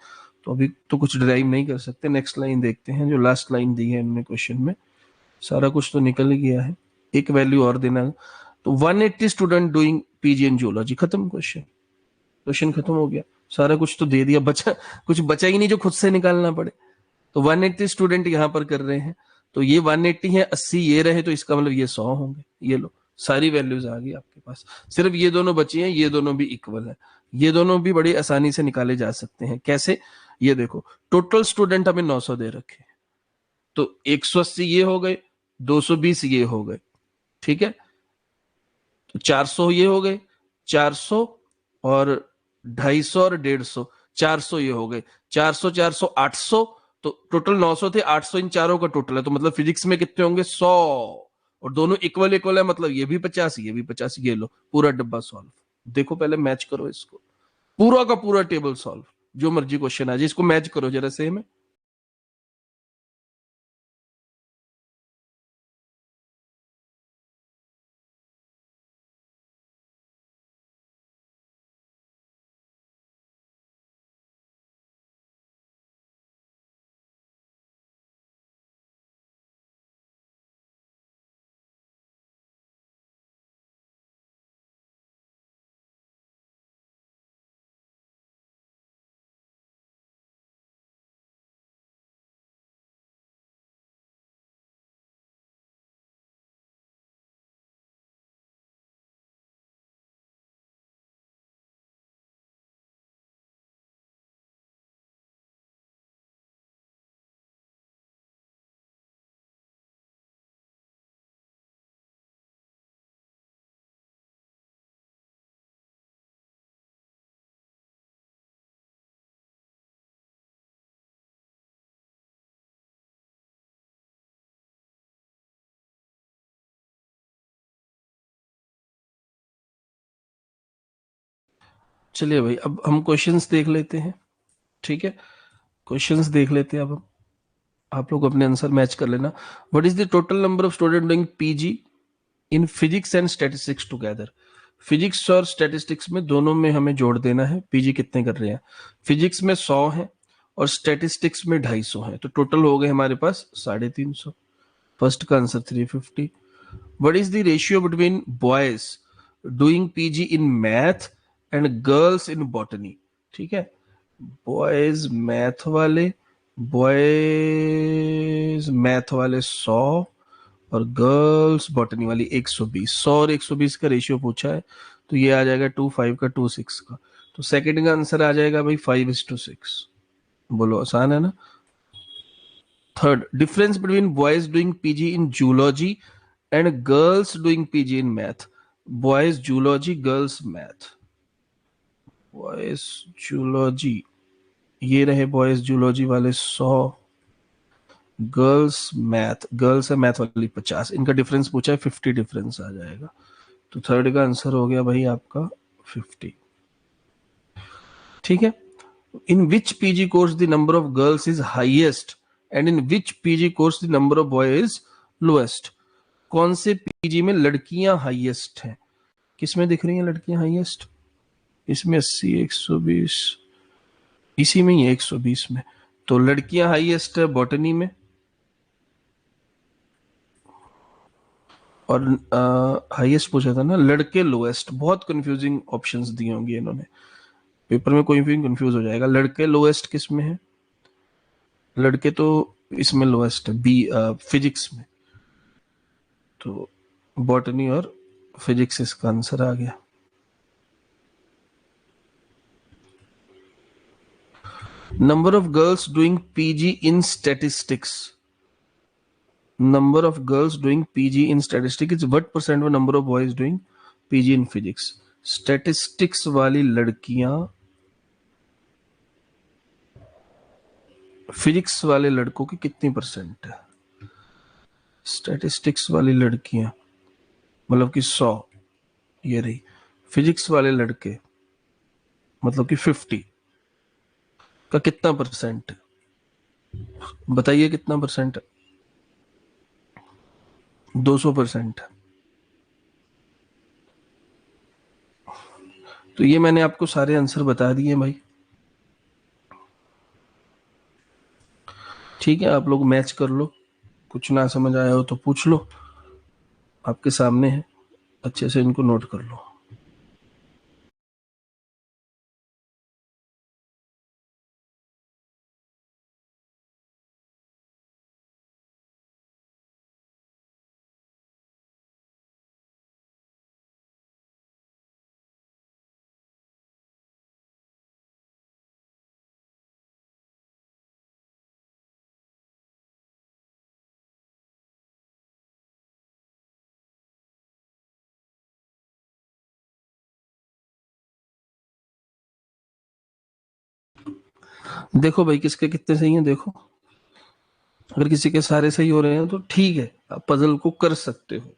[SPEAKER 1] तो अभी तो कुछ डिराइव नहीं कर सकते। नेक्स्ट लाइन देखते हैं, जो लास्ट लाइन दी है इन्होंने क्वेश्चन में। सारा कुछ तो निकल ही गया है, एक वैल्यू और देना। तो 180 स्टूडेंट डूइंग पीजी इन जियोलॉजी, खत्म क्वेश्चन, क्वेश्चन खत्म हो गया। सारा कुछ तो दे दिया, बचा कुछ बचा ही नहीं जो खुद से निकालना पड़े। तो 180 स्टूडेंट यहां पर कर रहे हैं, तो ये 180 है, 80 ये रहे, तो इसका मतलब ये 100 होंगे। ये लो, सारी वैल्यूज आ गई आपके पास। सिर्फ ये दोनों बची हैं, ये दोनों भी इक्वल है। ये दोनों भी बड़ी आसानी से निकाले जा सकते हैं। कैसे, ये देखो, टोटल स्टूडेंट हमें 900 दे रखे, तो 180 ये हो गए, 220 ये हो गए। ठीक है, तो 400 ये हो गए, 400 और 250 और 150, 400 ये हो गए, 400 400 800। तो टोटल 900 थे, 800 इन चारों का टोटल है। तो मतलब फिजिक्स में कितने होंगे, 100। और दोनों इक्वल इक्वल है, मतलब ये भी 50 ये भी 50। ये लो पूरा डब्बा सॉल्व। देखो पहले मैच करो इसको, पूरा का पूरा टेबल सॉल्व, जो मर्जी क्वेश्चन आ जाए इसको मैच करो जरा सेम है। चलिए भाई, अब हम क्वेश्चंस देख लेते हैं। ठीक है, क्वेश्चंस देख लेते हैं अब हम। आप लोग अपने आंसर मैच कर लेना। What is the total number of student doing PG in physics and statistics together? Physics और स्टैटिस्टिक्स में दोनों में हमें जोड़ देना है, पीजी कितने कर रहे हैं। फिजिक्स में 100 है और स्टैटिस्टिक्स में 250 है, तो टोटल हो गए हमारे पास 350। फर्स्ट का answer 350। What is the ratio between boys doing PG in math and girls in botany? ठीक है, बॉयज मैथ वाले 100 और गर्ल्स बॉटनी वाली 120। 100 और 120 का रेशियो पूछा है, तो ये आ जाएगा 25 का 26 का। तो सेकंड का आंसर आ जाएगा भाई 5:6। बोलो, आसान है ना। Third, difference between boys doing PG in zoology and girls doing PG in math. Boys zoology, girls math. Boys zoology, ये रहे बॉयज जूलॉजी वाले 100, गर्ल्स है मैथ वाली 50। इनका डिफरेंस पूछा है, 50 डिफरेंस आ जाएगा। तो थर्ड का आंसर हो गया भाई आपका 50। ठीक है, in which PG course the number of girls is highest and in which PG course the number of boy is lowest? कौन से पीजी में लड़कियां हाईएस्ट हैं? किसमें दिख रही हैं लड़कियां हाईएस्ट? इसमें 80, 120, इसी में ही है 120 में। तो लड़कियां हाईएस्ट है बॉटनी में, और हाईएस्ट पूछा था ना, लड़के लोएस्ट। बहुत कंफ्यूजिंग ऑप्शंस दिए होंगे इन्होंने, पेपर में कोई भी कंफ्यूज हो जाएगा। लड़के लोएस्ट किस में है? लड़के तो इसमें लोएस्ट है, बी फिजिक्स में। तो बॉटनी और फिजिक्स इसका आंसर आ गया। Number of girls doing PG in statistics, number of girls doing PG in statistics is what percent of number of boys doing PG in physics? Statistics वाली लड़कियां फिजिक्स वाले लड़कों की कितनी परसेंट है? स्टैटिस्टिक्स वाली लड़कियां मतलब कि 100, ये रही। फिजिक्स वाले लड़के मतलब कि 50 का कितना परसेंट? बताइए कितना परसेंट? 200%। तो ये मैंने आपको सारे आंसर बता दिए भाई। ठीक है, आप लोग मैच कर लो। कुछ ना समझ आया हो तो पूछ लो, आपके सामने है, अच्छे से इनको नोट कर लो। देखो भाई किसके कितने सही हैं, देखो। अगर किसी के सारे सही हो रहे हैं तो ठीक है, आप पजल को कर सकते हो।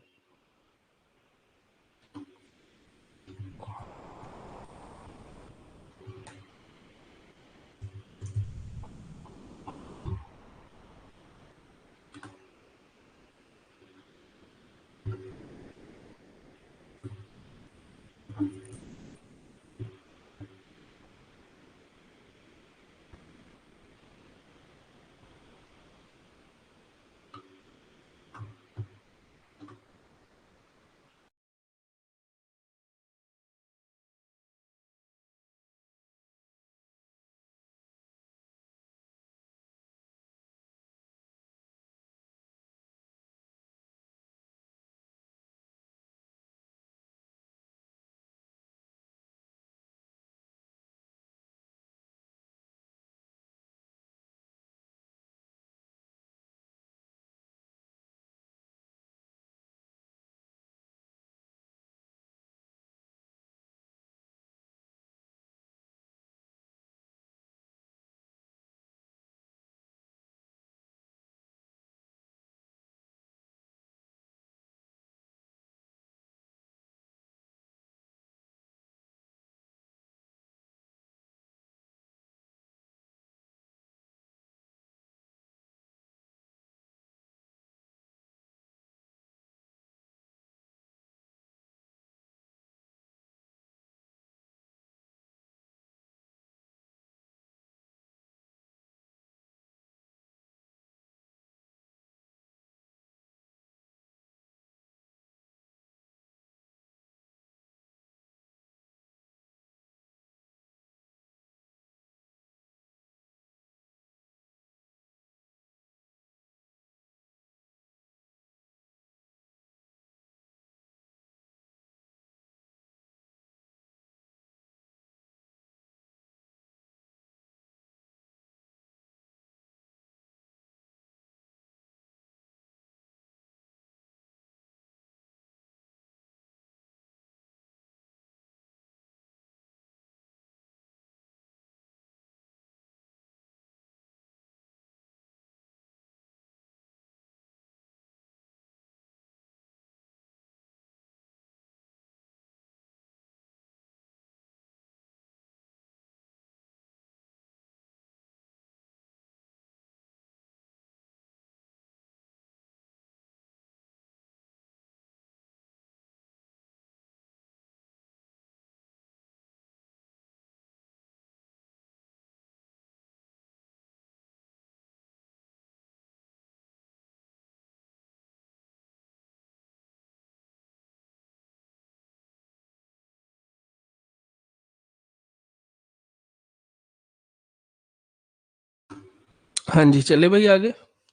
[SPEAKER 1] हाँ जी, चले भाई आगे।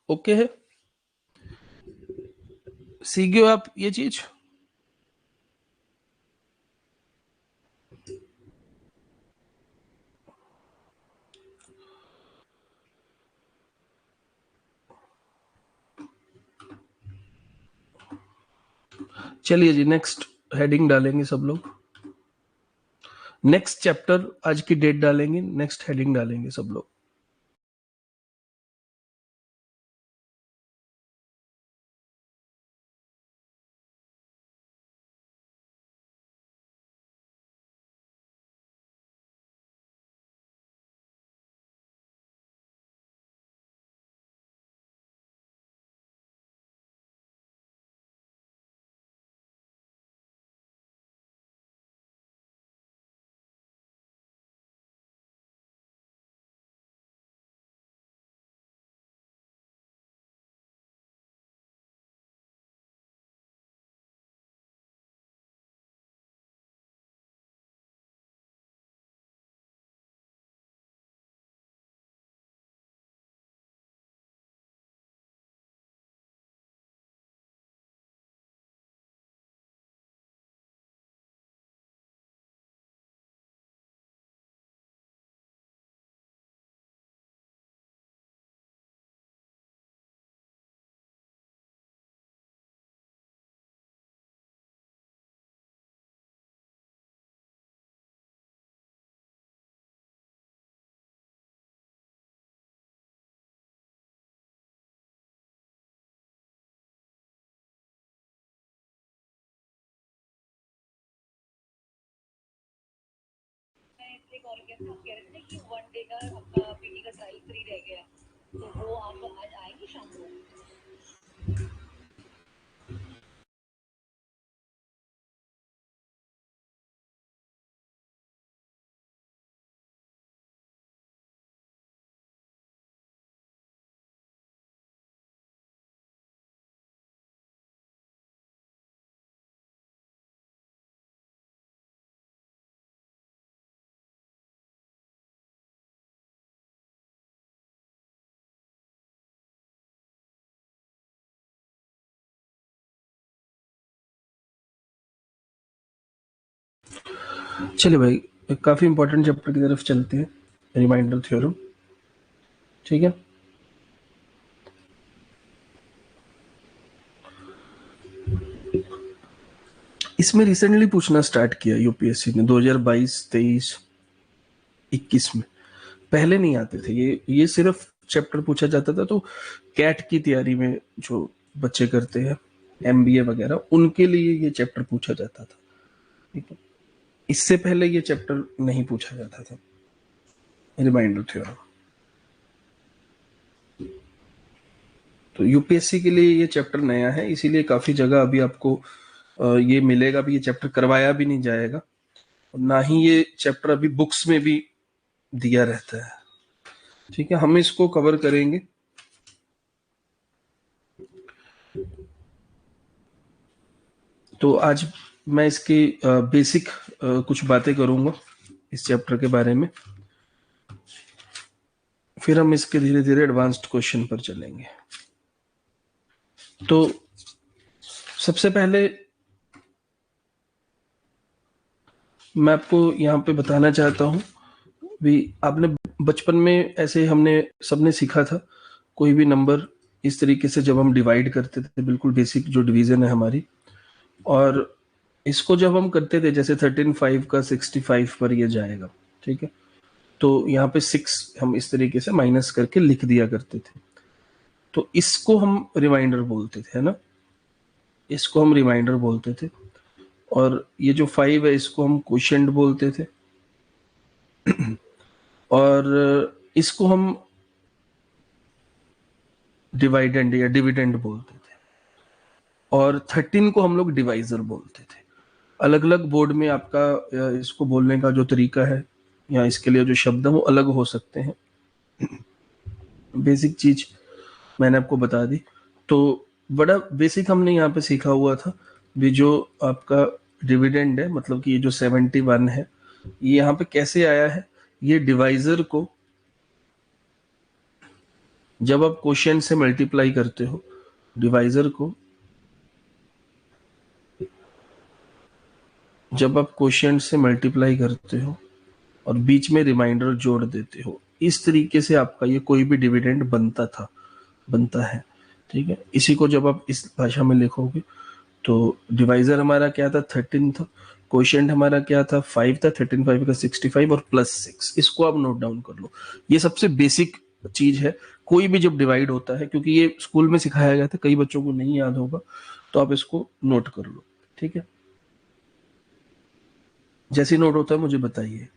[SPEAKER 1] ओके है, सीख गए हो आप ये चीज? चलिए जी, नेक्स्ट हेडिंग डालेंगे सब लोग। नेक्स्ट चैप्टर आज की डेट डालेंगे, नेक्स्ट हेडिंग डालेंगे सब लोग। चलिए भाई, एक काफी इंपॉर्टेंट चैप्टर की तरफ चलते हैं, रिमाइंडर थ्योरम। ठीक है, इसमें रिसेंटली पूछना स्टार्ट किया यूपीएससी ने 2022, 23, 21 में। पहले नहीं आते थे ये सिर्फ चैप्टर पूछा जाता था तो कैट की तैयारी में जो बच्चे करते हैं एमबीए वगैरह, उनके लिए ये चैप्टर पूछा जाता था। ठीक है, इससे पहले ये चैप्टर नहीं पूछा जाता था, रिमाइंडर थ्योरम। तो यूपीएससी के लिए ये चैप्टर नया है, इसीलिए काफी जगह अभी आपको ये मिलेगा भी, ये चैप्टर करवाया भी नहीं जाएगा, ना ही ये चैप्टर अभी बुक्स में भी दिया रहता है। ठीक है, हम इसको कवर करेंगे। तो आज मैं इसकी बेसिक कुछ बातें करूंगा इस चैप्टर के बारे में, फिर हम इसके धीरे धीरे एडवांस्ड क्वेश्चन पर चलेंगे। तो सबसे पहले मैं आपको यहाँ पे बताना चाहता हूँ भी, आपने बचपन में ऐसे हमने सबने सीखा था, कोई भी नंबर इस तरीके से जब हम डिवाइड करते थे, बिल्कुल बेसिक जो डिवीजन है हमारी, और इसको जब हम करते थे जैसे 13 5 का 65 पर ये जाएगा। ठीक है, तो यहाँ पे 6 हम इस तरीके से माइनस करके लिख दिया करते थे, तो इसको हम रिमाइंडर बोलते थे, है ना, इसको हम रिमाइंडर बोलते थे। और ये जो 5 है इसको हम क्वोशिएंट बोलते थे, और इसको हम डिवाइडेंड या डिविडेंड बोलते थे, और 13 को हम लोग डिवाइजर बोलते थे। अलग अलग बोर्ड में आपका इसको बोलने का जो तरीका है या इसके लिए जो शब्द है वो अलग हो सकते हैं। बेसिक चीज मैंने आपको बता दी। तो बड़ा बेसिक हमने यहाँ पे सीखा हुआ था भी, जो आपका डिविडेंड है, मतलब कि ये जो 71 है, ये यहाँ पे कैसे आया है, ये डिवाइजर को जब आप क्वोशिएंट से मल्टीप्लाई करते हो डिवाइजर को, जब आप क्वोशिएंट से मल्टीप्लाई करते हो और बीच में रिमाइंडर जोड़ देते हो, इस तरीके से आपका ये कोई भी डिविडेंड बनता है। ठीक है, इसी को जब आप इस भाषा में लिखोगे तो डिवाइजर हमारा क्या था 13 था, क्वोशिएंट हमारा क्या था 5 था, 13 5 का 65 और प्लस 6, इसको आप नोट डाउन कर लो। ये सबसे बेसिक चीज है। कोई भी जब डिवाइड होता है, क्योंकि ये स्कूल में सिखाया गया था, कई बच्चों को नहीं याद होगा, तो आप इसको नोट कर लो। ठीक है, जैसे नोट होता है मुझे बताइए।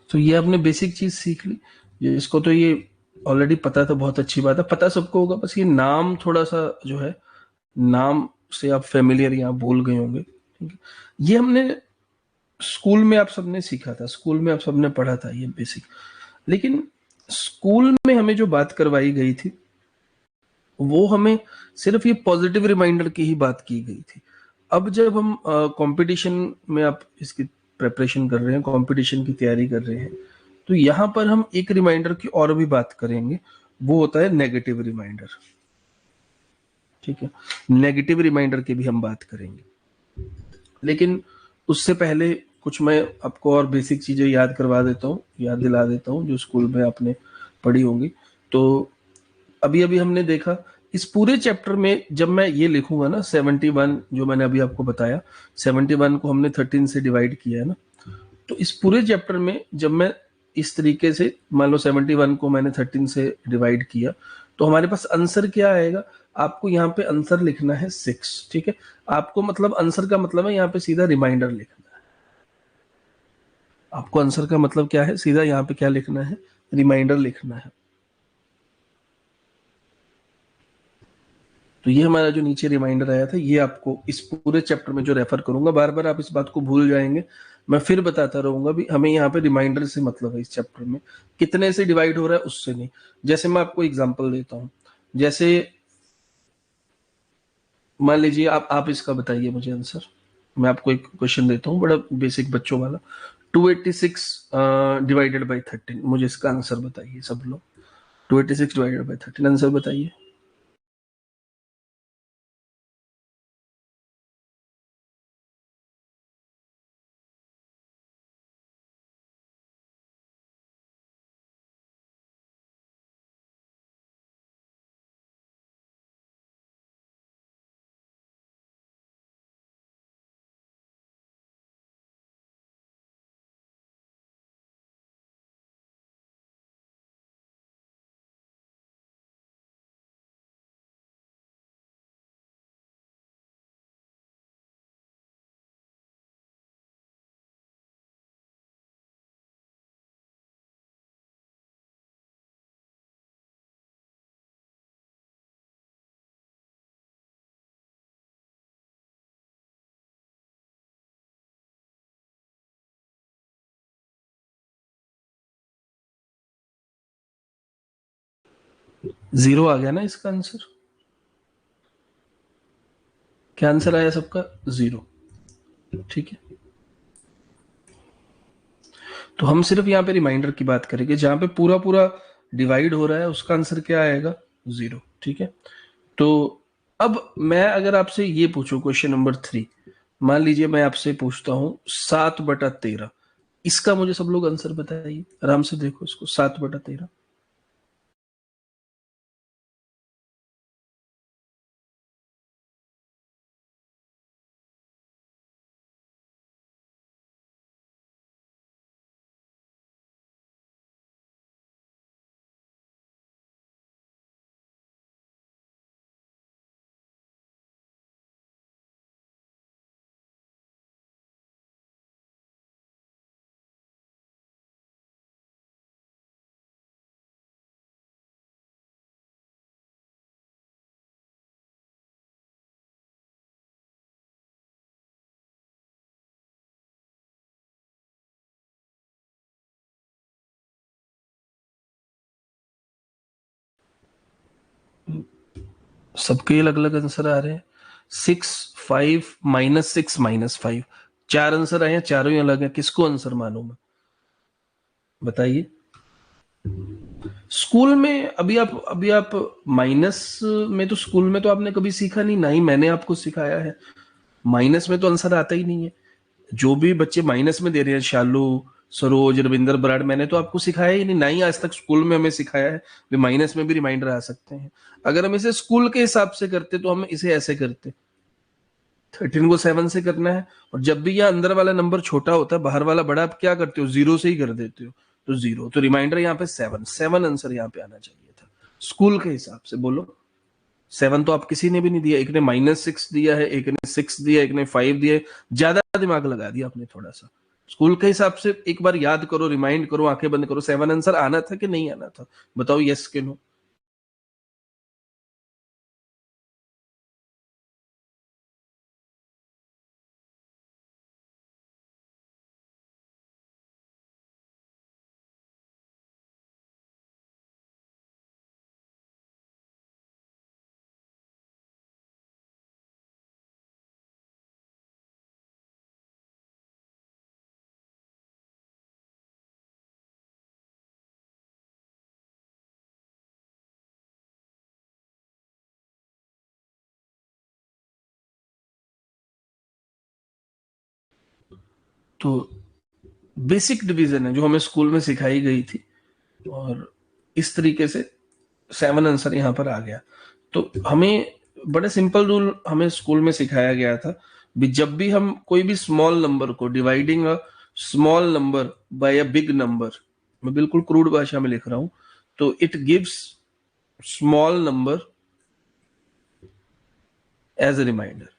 [SPEAKER 1] तो ये आपने बेसिक चीज सीख ली। ये इसको तो ये ऑलरेडी पता था, बहुत अच्छी बात है, पता सबको होगा, बस ये नाम थोड़ा सा जो है, नाम से आप फेमिलियर यहाँ भूल गए होंगे। ठीक है, ये हमने स्कूल में आप सबने सीखा था, स्कूल में आप सबने पढ़ा था ये बेसिक। लेकिन स्कूल में हमें जो बात करवाई गई थी वो हमें सिर्फ ये पॉजिटिव रिमाइंडर की ही बात की गई थी। अब जब हम कंपटीशन में आप इसकी प्रिपरेशन कर रहे हैं, कंपटीशन की तैयारी कर रहे हैं, तो यहाँ पर हम एक रिमाइंडर की और भी बात करेंगे, वो होता है नेगेटिव रिमाइंडर। ठीक है, नेगेटिव रिमाइंडर की भी हम बात करेंगे। लेकिन उससे पहले कुछ मैं आपको और बेसिक चीजें याद करवा देता हूँ, याद दिला देता हूँ, जो स्कूल में आपने पढ़ी होंगी। तो अभी अभी हमने देखा इस पूरे चैप्टर में, जब मैं ये लिखूंगा ना 71, जो मैंने अभी आपको बताया 71 को हमने 13 से डिवाइड किया है ना, तो इस पूरे चैप्टर में जब मैं इस तरीके से, मान लो 71 को मैंने 13 से डिवाइड किया, तो हमारे पास आंसर क्या आएगा। आपको यहाँ पे आंसर लिखना है 6। ठीक है, आपको मतलब आंसर का मतलब है यहाँ पे सीधा रिमाइंडर लिखना है। आपको आंसर का मतलब क्या है, सीधा यहाँ पे क्या लिखना है, रिमाइंडर लिखना है। तो ये हमारा जो नीचे रिमाइंडर आया था, ये आपको इस पूरे चैप्टर में जो रेफर करूंगा, बार बार आप इस बात को भूल जाएंगे, मैं फिर बताता रहूंगा भी हमें यहाँ पे रिमाइंडर से मतलब है इस चैप्टर में, कितने से डिवाइड हो रहा है उससे नहीं। जैसे मैं आपको एग्जांपल देता हूँ, जैसे मान लीजिए आप इसका बताइए मुझे आंसर। मैं आपको एक क्वेश्चन देता हूँ बड़ा बेसिक बच्चों वाला, 286 डिवाइडेड बाई 13, मुझे इसका आंसर बताइए सब लोग। 286 डिवाइडेड बाई 13, आंसर बताइए। जीरो आ गया ना इसका आंसर। क्या आंसर आया सबका, जीरो। ठीक है, तो हम सिर्फ यहाँ पे रिमाइंडर की बात करेंगे, जहां पे पूरा पूरा डिवाइड हो रहा है उसका आंसर क्या आएगा, जीरो। ठीक है, तो अब मैं अगर आपसे ये पूछूं क्वेश्चन नंबर 3, मान लीजिए मैं आपसे पूछता हूं 7/13, इसका मुझे सब लोग आंसर बताइए, आराम से देखो इसको, 7/13। सबके अलग अलग आंसर आ रहे हैं। 6 5 -6 -5, 4 आंसर आए हैं, चारों ही अलग है, किसको आंसर मानूं मैं, बताइए। स्कूल में अभी आप माइनस में, तो स्कूल में तो आपने कभी सीखा नहीं, ना ही मैंने आपको सिखाया है। माइनस में तो आंसर आता ही नहीं है। जो भी बच्चे माइनस में दे रहे हैं, शालू, सरोज, रविंदर, बराड़, मैंने तो आपको सिखाया ही नहीं, ना ही आज तक स्कूल में हमें सिखाया है भी माइनस में भी रिमाइंडर आ सकते हैं। अगर हम इसे स्कूल के हिसाब से करते तो हम इसे ऐसे करते, 13 को 7 से करना है, और जब भी यह अंदर वाला नंबर छोटा होता है, बाहर वाला बड़ा, आप क्या करते हो, 0 से ही कर देते हो। तो 0, तो रिमाइंडर यहाँ पे 7, 7 आंसर यहाँ पे आना चाहिए था स्कूल के हिसाब से, बोलो। 7 तो आप किसी ने भी नहीं दिया, एक ने -6 दिया है, एक ने 6 दिया, एक ने 5 दिया है, ज्यादा दिमाग लगा दिया आपने थोड़ा सा। स्कूल के हिसाब से एक बार याद करो, रिमाइंड करो, आंखें बंद करो, 7 आंसर आना था कि नहीं आना था, बताओ यस के नो। तो बेसिक डिवीजन है जो हमें स्कूल में सिखाई गई थी, और इस तरीके से 7 आंसर यहाँ पर आ गया। तो हमें बड़े सिंपल रूल हमें स्कूल में सिखाया गया था भी, जब भी हम कोई भी स्मॉल नंबर को, dividing a small number by a big number, मैं बिल्कुल क्रूड भाषा में लिख रहा हूं, तो it gives small number as a remainder.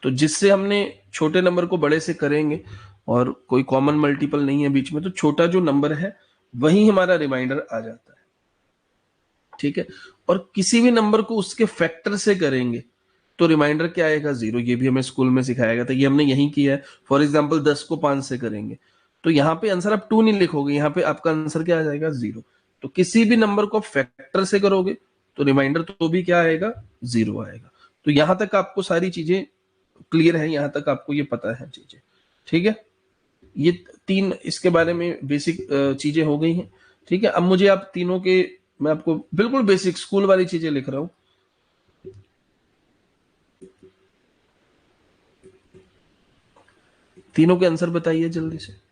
[SPEAKER 1] तो जिससे हमने छोटे नंबर को बड़े से करेंगे, और कोई कॉमन मल्टीपल नहीं है बीच में, तो छोटा जो नंबर है वही हमारा रिमाइंडर आ जाता है, ठीक है। और किसी भी नंबर को उसके फैक्टर से करेंगे तो रिमाइंडर क्या आएगा, 0। ये भी हमें स्कूल में सिखाया गया था, ये हमने यही किया है। फॉर एग्जाम्पल 10 को 5 से करेंगे, तो यहाँ पे आंसर आप 2 नहीं लिखोगे, यहाँ पे आपका आंसर क्या आ जाएगा, 0। तो किसी भी नंबर को आप फैक्टर से करोगे तो रिमाइंडर तो भी क्या आएगा, 0 आएगा। तो यहां तक आपको सारी चीजें क्लियर है, यहां तक आपको ये पता है चीजें, ठीक है। ये 3 इसके बारे में बेसिक चीजें हो गई हैं, ठीक है। अब मुझे आप तीनों के, मैं आपको बिल्कुल बेसिक स्कूल वाली चीजें लिख रहा हूं। तीनों के आंसर बताइए जल्दी से।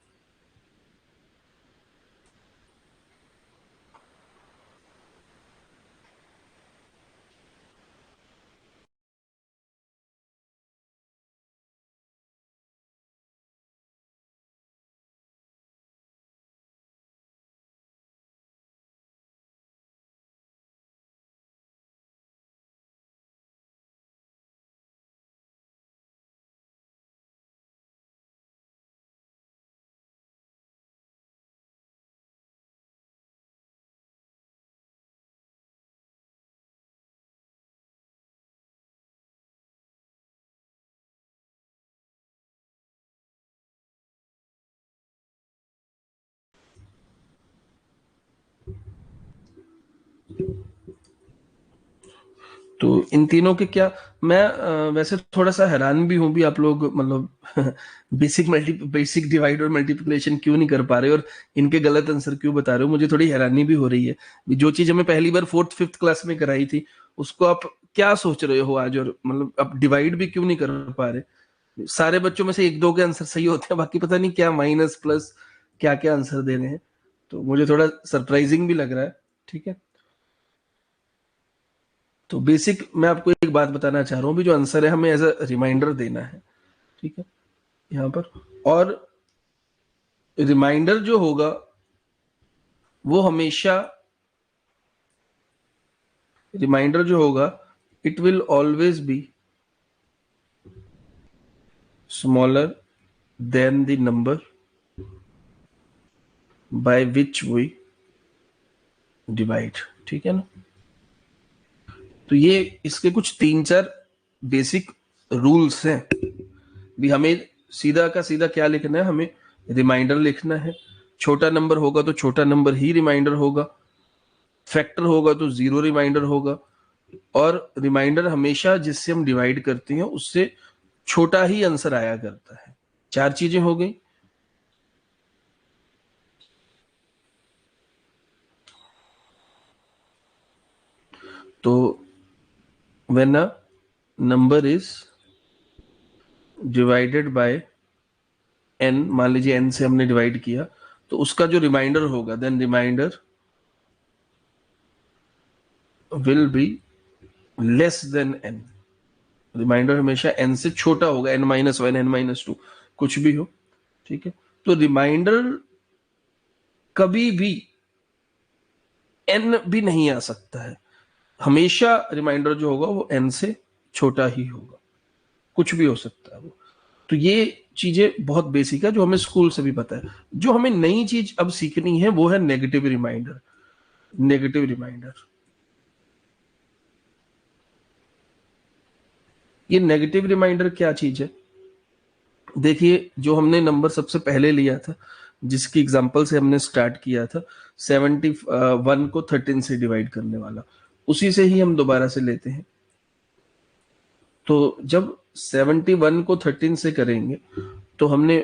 [SPEAKER 1] तो इन तीनों के क्या, मैं वैसे थोड़ा सा हैरान भी हूं भी, आप लोग मतलब बेसिक डिवाइड और मल्टीप्लिकेशन क्यों नहीं कर पा रहे, और इनके गलत आंसर क्यों बता रहे हो, मुझे थोड़ी हैरानी भी हो रही है। जो चीज हमें पहली बार 4th 5th क्लास में कराई थी, उसको आप क्या सोच रहे हो आज, और मतलब आप डिवाइड भी क्यों नहीं कर पा रहे। सारे बच्चों में से 1 2 के आंसर सही होते हैं, बाकी पता नहीं क्या माइनस प्लस क्या क्या आंसर दे रहे हैं। तो मुझे थोड़ा सरप्राइजिंग भी लग रहा है, ठीक है। तो बेसिक मैं आपको एक बात बताना चाह रहा हूँ भी, जो आंसर है हमें एज अ रिमाइंडर देना है, ठीक है, यहाँ पर। और रिमाइंडर जो होगा वो हमेशा, रिमाइंडर जो होगा, it will always be smaller than the number by which we divide, ठीक है ना। तो ये इसके कुछ 3 4 बेसिक रूल्स हैं भी। हमें सीधा का सीधा क्या लिखना है, हमें रिमाइंडर लिखना है। छोटा नंबर होगा तो छोटा नंबर ही रिमाइंडर होगा, फैक्टर होगा तो 0 रिमाइंडर होगा, और रिमाइंडर हमेशा जिससे हम डिवाइड करते हैं उससे छोटा ही आंसर आया करता है। 4 चीजें हो गई। तो when a number is divided by n, मान लीजिए n से हमने डिवाइड किया, तो उसका जो रिमाइंडर होगा, then remainder will be less than n। Remainder हमेशा n से छोटा होगा, n-1, n-2, कुछ भी हो, ठीक है। तो रिमाइंडर कभी भी n भी नहीं आ सकता है, हमेशा रिमाइंडर जो होगा वो n से छोटा ही होगा, कुछ भी हो सकता है वो। तो ये चीजें बहुत बेसिक है जो हमें स्कूल से भी पता है। जो हमें नई चीज अब सीखनी है वो है नेगेटिव रिमाइंडर। नेगेटिव रिमाइंडर, ये नेगेटिव रिमाइंडर क्या चीज है? देखिए, जो हमने नंबर सबसे पहले लिया था, जिसकी एग्जांपल से हमने स्टार्ट किया था, 71 को 13 से डिवाइड करने वाला, उसी से ही हम दोबारा से लेते हैं। तो जब 71 को 13 से करेंगे तो हमने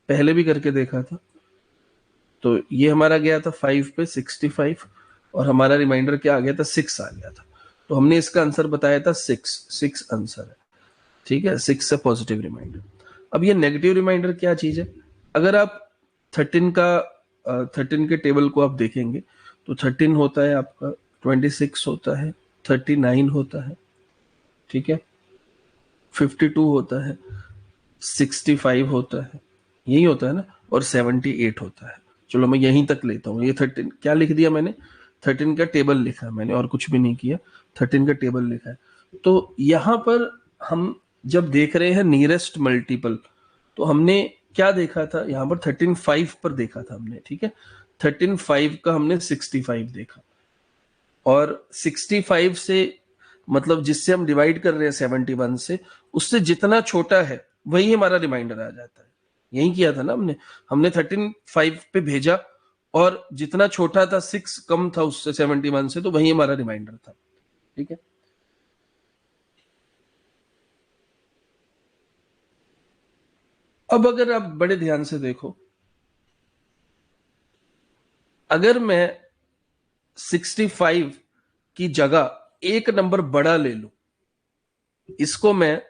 [SPEAKER 1] पहले भी करके देखा था, तो ये हमारा गया था 5 पे 65, और हमारा रिमाइंडर क्या आ गया था, 6 आ गया था। तो हमने इसका आंसर बताया था 6, 6 आंसर है, ठीक है। 6 से पॉजिटिव रिमाइंडर। अब ये नेगेटिव रिमाइंडर क्या चीज है? अगर आप 13 का 13 के टेबल को आप देखेंगे तो 13 होता है आपका, 26 होता है, 39 होता है, ठीक है, 52 होता है, 65 होता है, यही होता है ना, और 78 होता है। चलो मैं यहीं तक लेता हूँ। ये 13 क्या लिख दिया मैंने, 13 का टेबल लिखा है मैंने, और कुछ भी नहीं किया, 13 का टेबल लिखा है। तो यहां पर हम जब देख रहे हैं नियरेस्ट मल्टीपल, तो हमने क्या देखा था यहाँ पर, 13 5 पर देखा था हमने, ठीक है। 13 5 का हमने 65 देखा, और 65 से मतलब जिससे हम डिवाइड कर रहे हैं 71 से, उससे जितना छोटा है वही हमारा रिमाइंडर आ जाता है। यही किया था ना हमने। हमने 13 5 पे भेजा, और जितना छोटा था 6 कम था उससे, 71 से, तो वही हमारा रिमाइंडर था, ठीक है। अब अगर आप बड़े ध्यान से देखो, अगर मैं 65 की जगह एक नंबर बड़ा ले लूं, इसको मैं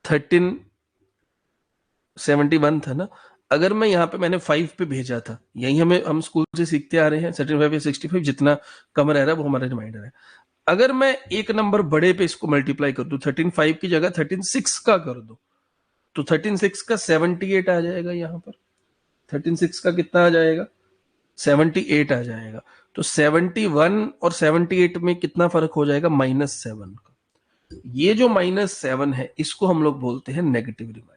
[SPEAKER 1] 1371 था ना, अगर मैं यहाँ पे मैंने 5 पे भेजा था, यही हम स्कूल से सीखते आ रहे हैं, 35 या 65 जितना कम रह रहा है वो हमारा रिमाइंडर है। अगर मैं एक नंबर बड़े पे इसको मल्टीप्लाई कर दूं, 13 5 की जगह 13 6 का कर दो, तो 13 6 का 78 आ जाएगा। यहाँ पर 13 6 का कितना आ जाएगा, 78 आ जाएगा। तो 71 और 78 में कितना फर्क हो जाएगा, -7 का। ये जो -7 है, इसको हम लोग बोलते हैं नेगेटिव रिमाइंडर।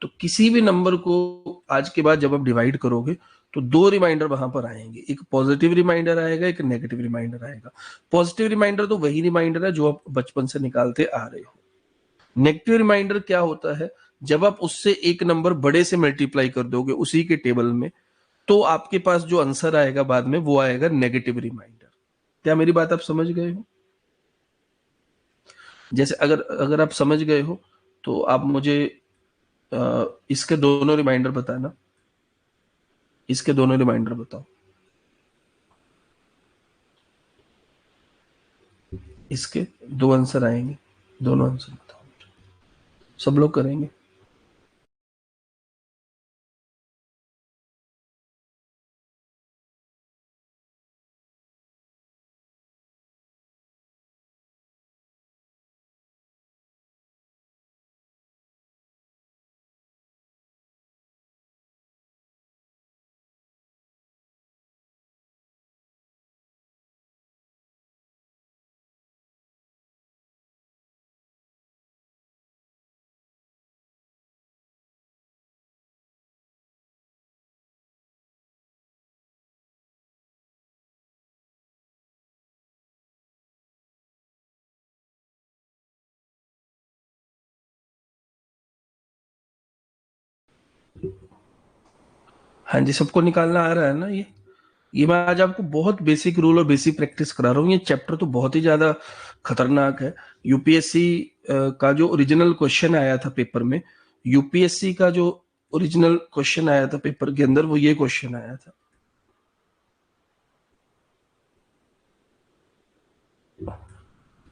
[SPEAKER 1] तो किसी भी नंबर को आज के बाद जब आप डिवाइड करोगे तो दो रिमाइंडर वहां पर आएंगे, एक पॉजिटिव रिमाइंडर आएगा, एक नेगेटिव रिमाइंडर आएगा। पॉजिटिव रिमाइंडर तो वही रिमाइंडर है जो आप बचपन से निकालते आ रहे हो। नेगेटिव रिमाइंडर क्या होता है, जब आप उससे एक नंबर बड़े से मल्टीप्लाई कर दोगे उसी के टेबल में, तो आपके पास जो आंसर आएगा बाद में वो आएगा नेगेटिव रिमाइंडर। क्या मेरी बात आप समझ गए हो? जैसे अगर अगर आप समझ गए हो तो आप मुझे इसके दोनों रिमाइंडर बताना, इसके दोनों रिमाइंडर बताओ। इसके दो आंसर आएंगे, दोनों आंसर बताओ। सब लोग करेंगे। हाँ जी, सबको निकालना आ रहा है ना ये? ये मैं आज आपको बहुत बेसिक रूल और बेसिक प्रैक्टिस करा रहा हूँ। ये चैप्टर तो बहुत ही ज्यादा खतरनाक है। यूपीएससी का जो ओरिजिनल क्वेश्चन आया था पेपर में, यूपीएससी का जो ओरिजिनल क्वेश्चन आया था पेपर के अंदर, वो ये क्वेश्चन आया था।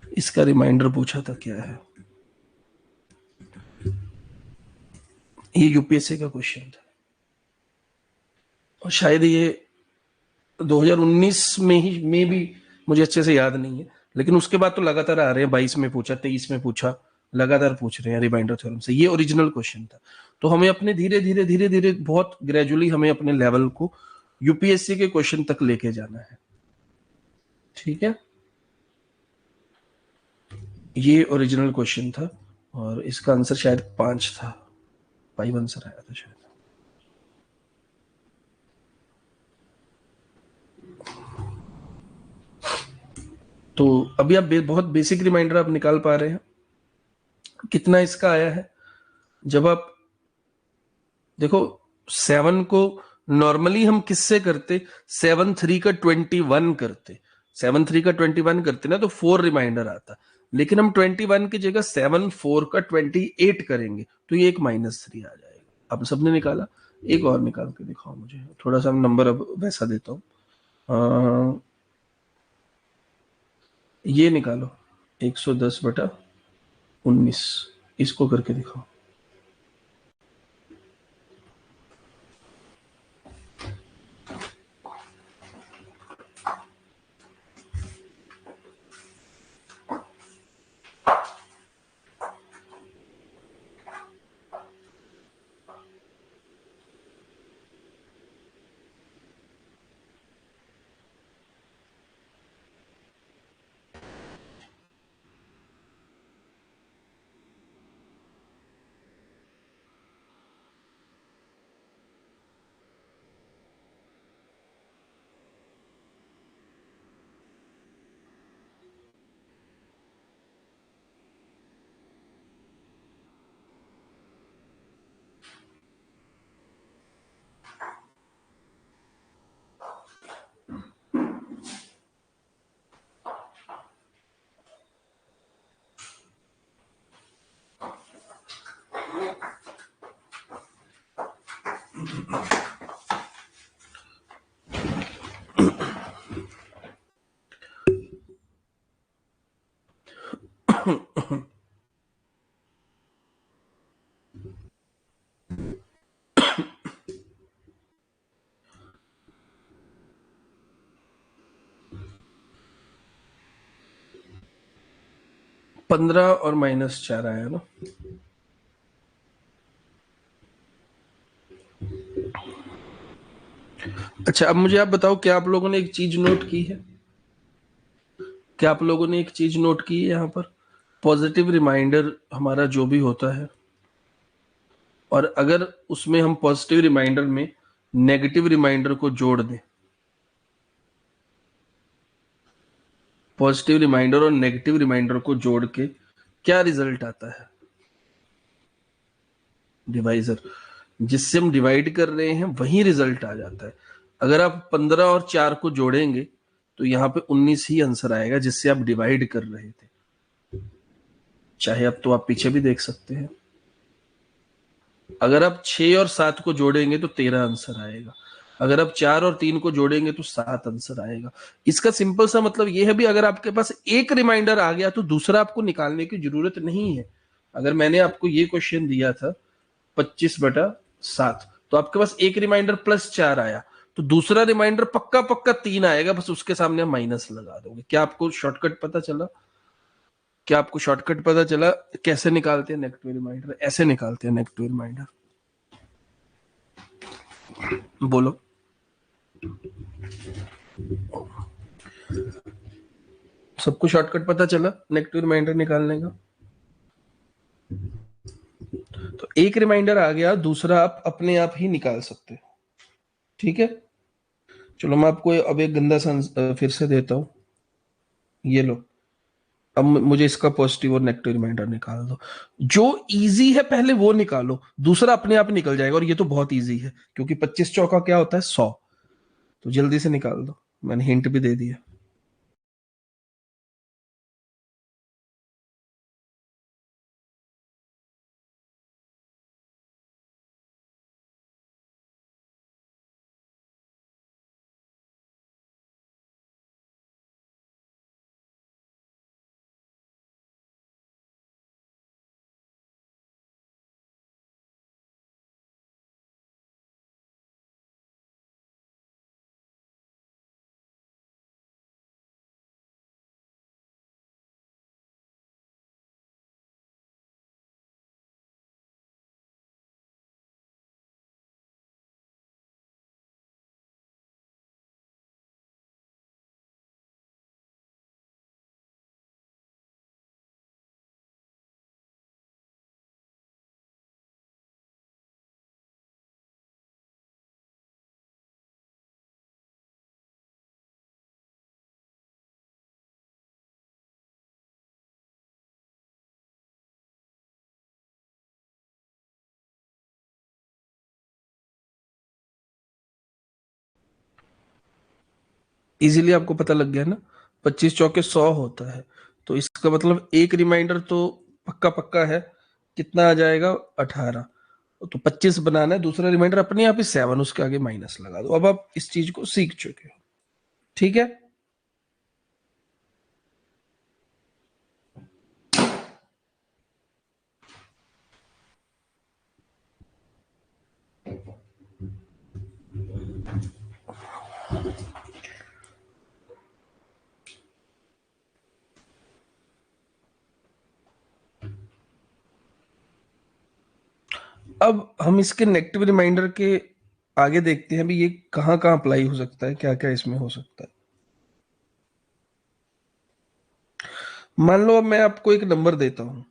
[SPEAKER 1] इसका रिमाइंडर पूछा था क्या है, ये यूपीएससी का क्वेश्चन था और शायद ये 2019 में ही में भी, मुझे अच्छे से याद नहीं है, लेकिन उसके बाद तो लगातार आ रहे हैं। 22 में पूछा, 23 में पूछा, लगातार पूछ रहे हैं रिमाइंडर थ्योरम से। ये ओरिजिनल क्वेश्चन था। तो हमें अपने धीरे धीरे धीरे धीरे बहुत ग्रेजुअली हमें अपने लेवल को यूपीएससी के क्वेश्चन तक लेके जाना है। ठीक है, ये ओरिजिनल क्वेश्चन था और इसका आंसर शायद 5 था, 5 आंसर आया था शायद। तो अभी आप बहुत बेसिक रिमाइंडर आप निकाल पा रहे हैं। कितना इसका आया है, जब आप देखो 7 को नॉर्मली हम किससे करते, 7 3 का 21 करते, 7 3 का 21 करते ना, तो 4 रिमाइंडर आता। लेकिन हम 21 की जगह 7 4 का 28 करेंगे, तो ये एक -3 आ जाएगा। अब सबने निकाला, एक और निकाल के दिखाओ मुझे, थोड़ा सा नंबर अब वैसा देता हूँ। ये निकालो 110/19, इसको करके दिखाओ। पंद्रह और -4 आया ना। अच्छा, अब मुझे आप बताओ, क्या आप लोगों ने एक चीज नोट की है, क्या आप लोगों ने एक चीज नोट की है यहाँ पर? पॉजिटिव रिमाइंडर हमारा जो भी होता है, और अगर उसमें हम पॉजिटिव रिमाइंडर में नेगेटिव रिमाइंडर को जोड़ दें, पॉजिटिव रिमाइंडर और नेगेटिव रिमाइंडर को जोड़ के क्या रिजल्ट आता है? डिवाइजर। जिससे हम डिवाइड कर रहे हैं वही रिजल्ट आ जाता है। अगर आप 15 और 4 को जोड़ेंगे तो यहाँ पे 19 ही आंसर आएगा, जिससे आप डिवाइड कर रहे थे। चाहे अब तो आप पीछे भी देख सकते हैं। अगर आप 6 और 7 को जोड़ेंगे तो 13 आंसर आएगा। अगर आप 4 और 3 को जोड़ेंगे तो 7 आंसर आएगा। इसका सिंपल सा मतलब यह है भी, अगर आपके पास एक रिमाइंडर आ गया तो दूसरा आपको निकालने की जरूरत नहीं है। अगर मैंने आपको ये क्वेश्चन दिया था 25/7, तो आपके पास एक रिमाइंडर +4 आया, तो दूसरा रिमाइंडर पक्का पक्का 3 आएगा, बस उसके सामने हम माइनस लगा दोगे। क्या आपको शॉर्टकट पता चला? क्या आपको शॉर्टकट पता चला कैसे निकालते हैं नेगेटिव रिमाइंडर? ऐसे निकालते हैं नेगेटिव रिमाइंडर। बोलो। सबको शॉर्टकट पता चला नेगेटिव रिमाइंडर निकालने का? तो एक रिमाइंडर आ गया, दूसरा आप अपने आप ही निकाल सकते हो। ठीक है, चलो मैं आपको अब एक गंदा सा फिर से देता हूं। ये लो, अब मुझे इसका पॉजिटिव और नेगेटिव रिमाइंडर निकाल दो। जो इजी है पहले वो निकालो, दूसरा अपने आप निकल जाएगा। और ये तो बहुत इजी है, क्योंकि 25 चौका क्या होता है? 100। तो जल्दी से निकाल दो, मैंने हिंट भी दे दिया। इजीली आपको पता लग गया ना, 25 चौके 100 होता है, तो इसका मतलब एक रिमाइंडर तो पक्का पक्का है। कितना आ जाएगा? 18। तो 25 बनाना है, दूसरा रिमाइंडर अपने आप ही 7 उसके आगे माइनस लगा दो। अब आप इस चीज को सीख चुके हो, ठीक है। अब हम इसके नेगेटिव रिमाइंडर के आगे देखते हैं भी ये कहाँ कहाँ अप्लाई हो सकता है, क्या क्या इसमें हो सकता है। मान लो अब मैं आपको एक नंबर देता हूं,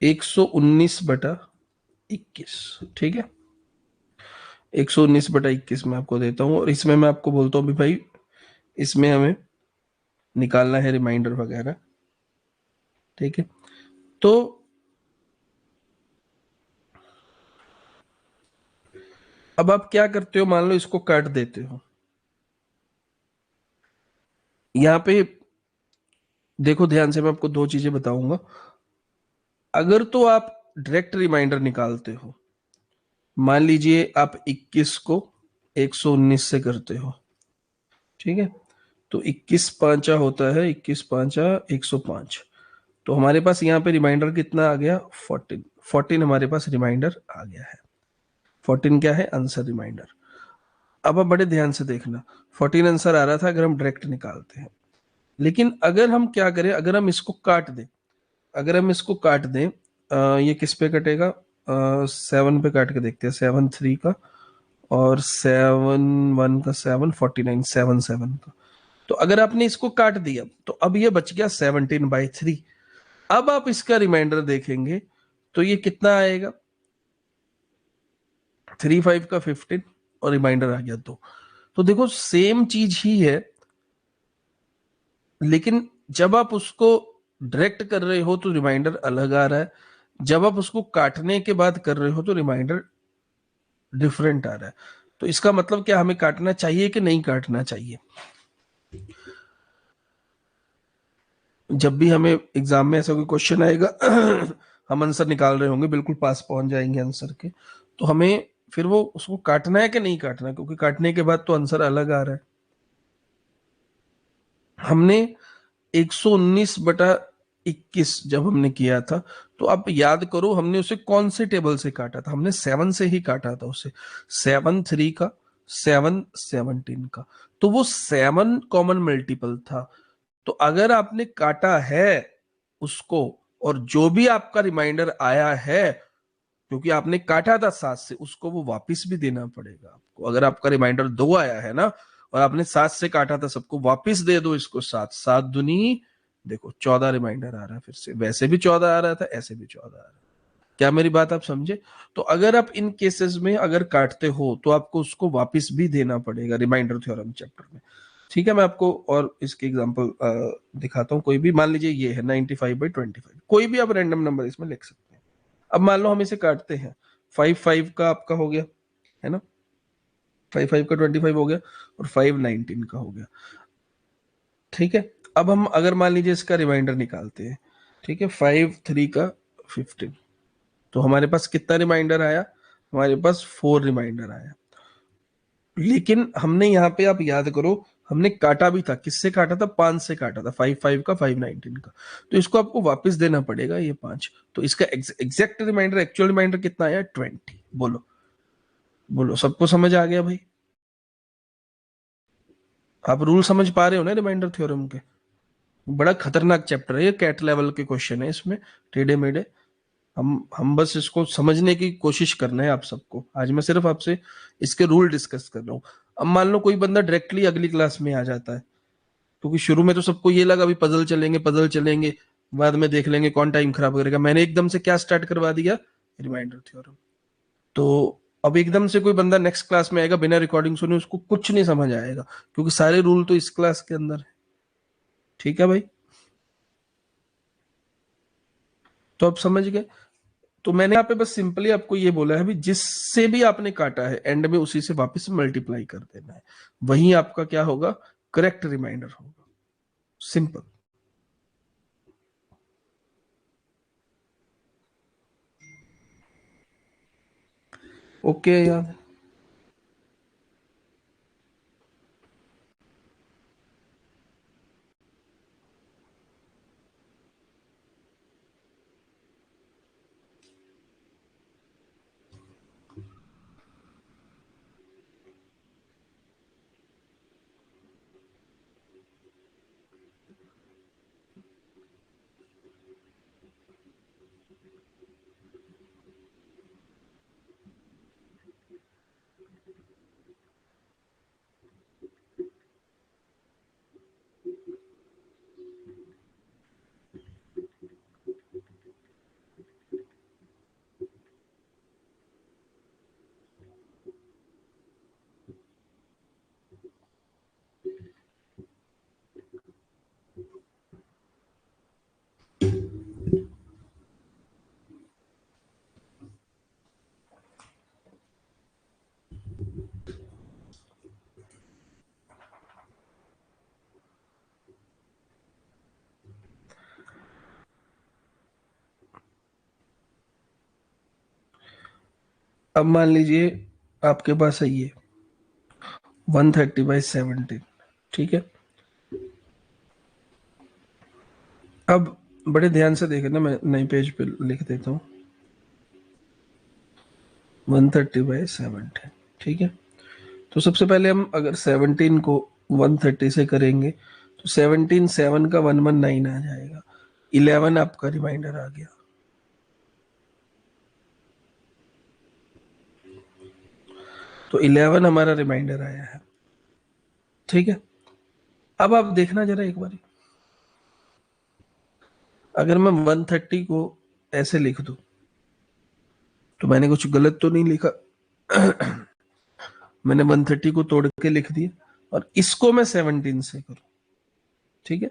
[SPEAKER 1] 119/21, ठीक है। 119/21 में आपको देता हूं, और इसमें मैं आपको बोलता हूँ भी भाई इसमें हमें निकालना है रिमाइंडर वगैरह, ठीक है। तो अब आप क्या करते हो, मान लो इसको काट देते हो। यहां पे देखो ध्यान से, मैं आपको दो चीजें बताऊंगा। अगर तो आप डायरेक्ट रिमाइंडर निकालते हो, मान लीजिए आप 21 को 119 से करते हो, ठीक है। तो 21 पांचा होता है, 21 पांचा 105। तो हमारे पास यहाँ पे रिमाइंडर कितना आ गया? 14। 14 हमारे पास रिमाइंडर आ गया है। 14 क्या है? Answer remainder. अब आप बड़े ध्यान से देखना, 14 आंसर आ रहा था अगर हम डायरेक्ट निकालते हैं। लेकिन अगर हम क्या करें, अगर हम इसको काट दें, अगर हम इसको काट दें, ये किस पे कटेगा? 7 पे काट के देखते हैं, 7 3 का, और 7 1 का 7, 49, 7 7 का। तो अगर आपने इसको काट दिया तो अब ये बच गया 17/3। अब आप इसका रिमाइंडर देखेंगे तो ये कितना आएगा? 3 5 का 15, और रिमाइंडर आ गया 2। तो देखो सेम चीज ही है, लेकिन जब आप उसको डायरेक्ट कर रहे हो तो रिमाइंडर अलग आ रहा है, जब आप उसको काटने के बाद कर रहे हो तो रिमाइंडर डिफरेंट आ रहा है। तो इसका मतलब क्या, हमें काटना चाहिए कि नहीं काटना चाहिए? जब भी हमें एग्जाम में ऐसा कोई क्वेश्चन आएगा हम आंसर निकाल रहे होंगे, बिल्कुल पास पहुंच जाएंगे आंसर के, तो हमें फिर वो उसको काटना है कि नहीं काटना, क्योंकि काटने के बाद तो आंसर अलग आ रहा है। हमने 119/21 जब हमने किया था, तो आप याद करो हमने उसे कौन से टेबल से काटा था? हमने 7 से ही काटा था उसे। 7 3 का, 7 17 का। तो वो 7 कॉमन मल्टीपल था। तो अगर आपने काटा है उसको, और जो भी आपका रिमाइंडर आया है, क्योंकि आपने काटा था 7 से, उसको वो वापस भी देना पड़ेगा आपको। अगर आपका रिमाइंडर 2 आया है ना, और आपने 7 से काटा था, सबको वापस दे दो इसको 7। 7 दूनी, देखो 14 रिमाइंडर आ रहा है फिर से। वैसे भी 14 आ रहा था, ऐसे भी 14 आ रहा है। क्या मेरी बात आप समझे? तो अगर आप इन केसेस में अगर काटते हो तो आपको उसको वापस भी देना पड़ेगा, रिमाइंडर थ्योरम चैप्टर में। ठीक है, मैं आपको और इसके एग्जांपल दिखाता हूँ। कोई भी मान लीजिए ये है 95/25, कोई भी आप रैंडम नंबर इसमें लिख सकते हैं। अब मान लो हम इसे काटते हैं, 5 का आपका हो गया, है ना, 5 का 25 हो गया, और 5 19 का हो गया। ठीक है, अब हम अगर मान लीजिए इसका रिमाइंडर निकालते हैं, ठीक है, 5 3 का 15, तो हमारे पास कितना रिमाइंडर आया, हमारे पास 4 रिमाइंडर आया। लेकिन हमने यहाँ पे, आप याद करो, हमने काटा भी था, किससे काटा था, 5 से काटा था, 5 का 5 19 का। तो इसको आपको वापस देना पड़ेगा ये 5। तो इसका एग्जैक्ट रिमाइंडर, एक्चुअल रिमाइंडर कितना आया, 20। बोलो, बोलो, सबको समझ आ गया भाई? आप रूल समझ पा रहे हो ना रिमाइंडर थ्योरम के? बड़ा खतरनाक चैप्टर है ये, कैट लेवल के क्वेश्चन है इसमें, टेढ़े मेढ़े। हम बस इसको समझने की कोशिश करना है आप सबको। आज मैं सिर्फ आपसे इसके रूल डिस्कस कर रहा हूँ। अब मान लो कोई बंदा डायरेक्टली अगली क्लास में आ जाता है, क्योंकि शुरू में तो सबको ये लगा अभी पजल चलेंगे, पजल चलेंगे, बाद में देख लेंगे कौन टाइम खराब करेगा। मैंने एकदम से क्या स्टार्ट करवा दिया, रिमाइंडर थ्योरम। तो अब एकदम से कोई बंदा नेक्स्ट क्लास में आएगा बिना रिकॉर्डिंग सुने, उसको कुछ नहीं समझ आएगा, क्योंकि सारे रूल तो इस क्लास के अंदर है। ठीक है भाई, तो अब समझ गए। तो मैंने यहाँ पे बस सिंपली आपको ये बोला है, भी जिससे भी आपने काटा है एंड में उसी से वापस मल्टीप्लाई कर देना है, वही आपका क्या होगा, करेक्ट रिमाइंडर होगा। सिंपल। ओके यार। अब मान लीजिए आपके पास है ये 130/17, ठीक है। अब बड़े ध्यान से देखना, मैं नए पेज पे लिख देता हूँ, 130/17, ठीक है। तो सबसे पहले हम अगर 17 को 130 से करेंगे, तो 17 7 का 119 आ जाएगा, 11 आपका रिमाइंडर आ गया। तो 11 हमारा रिमाइंडर आया है, ठीक है। अब आप देखना जरा एक बार, अगर मैं 130 को ऐसे लिख दूं, तो मैंने कुछ गलत तो नहीं लिखा? मैंने 130 को तोड़ के लिख दिया, और इसको मैं 17 से करूं, ठीक है।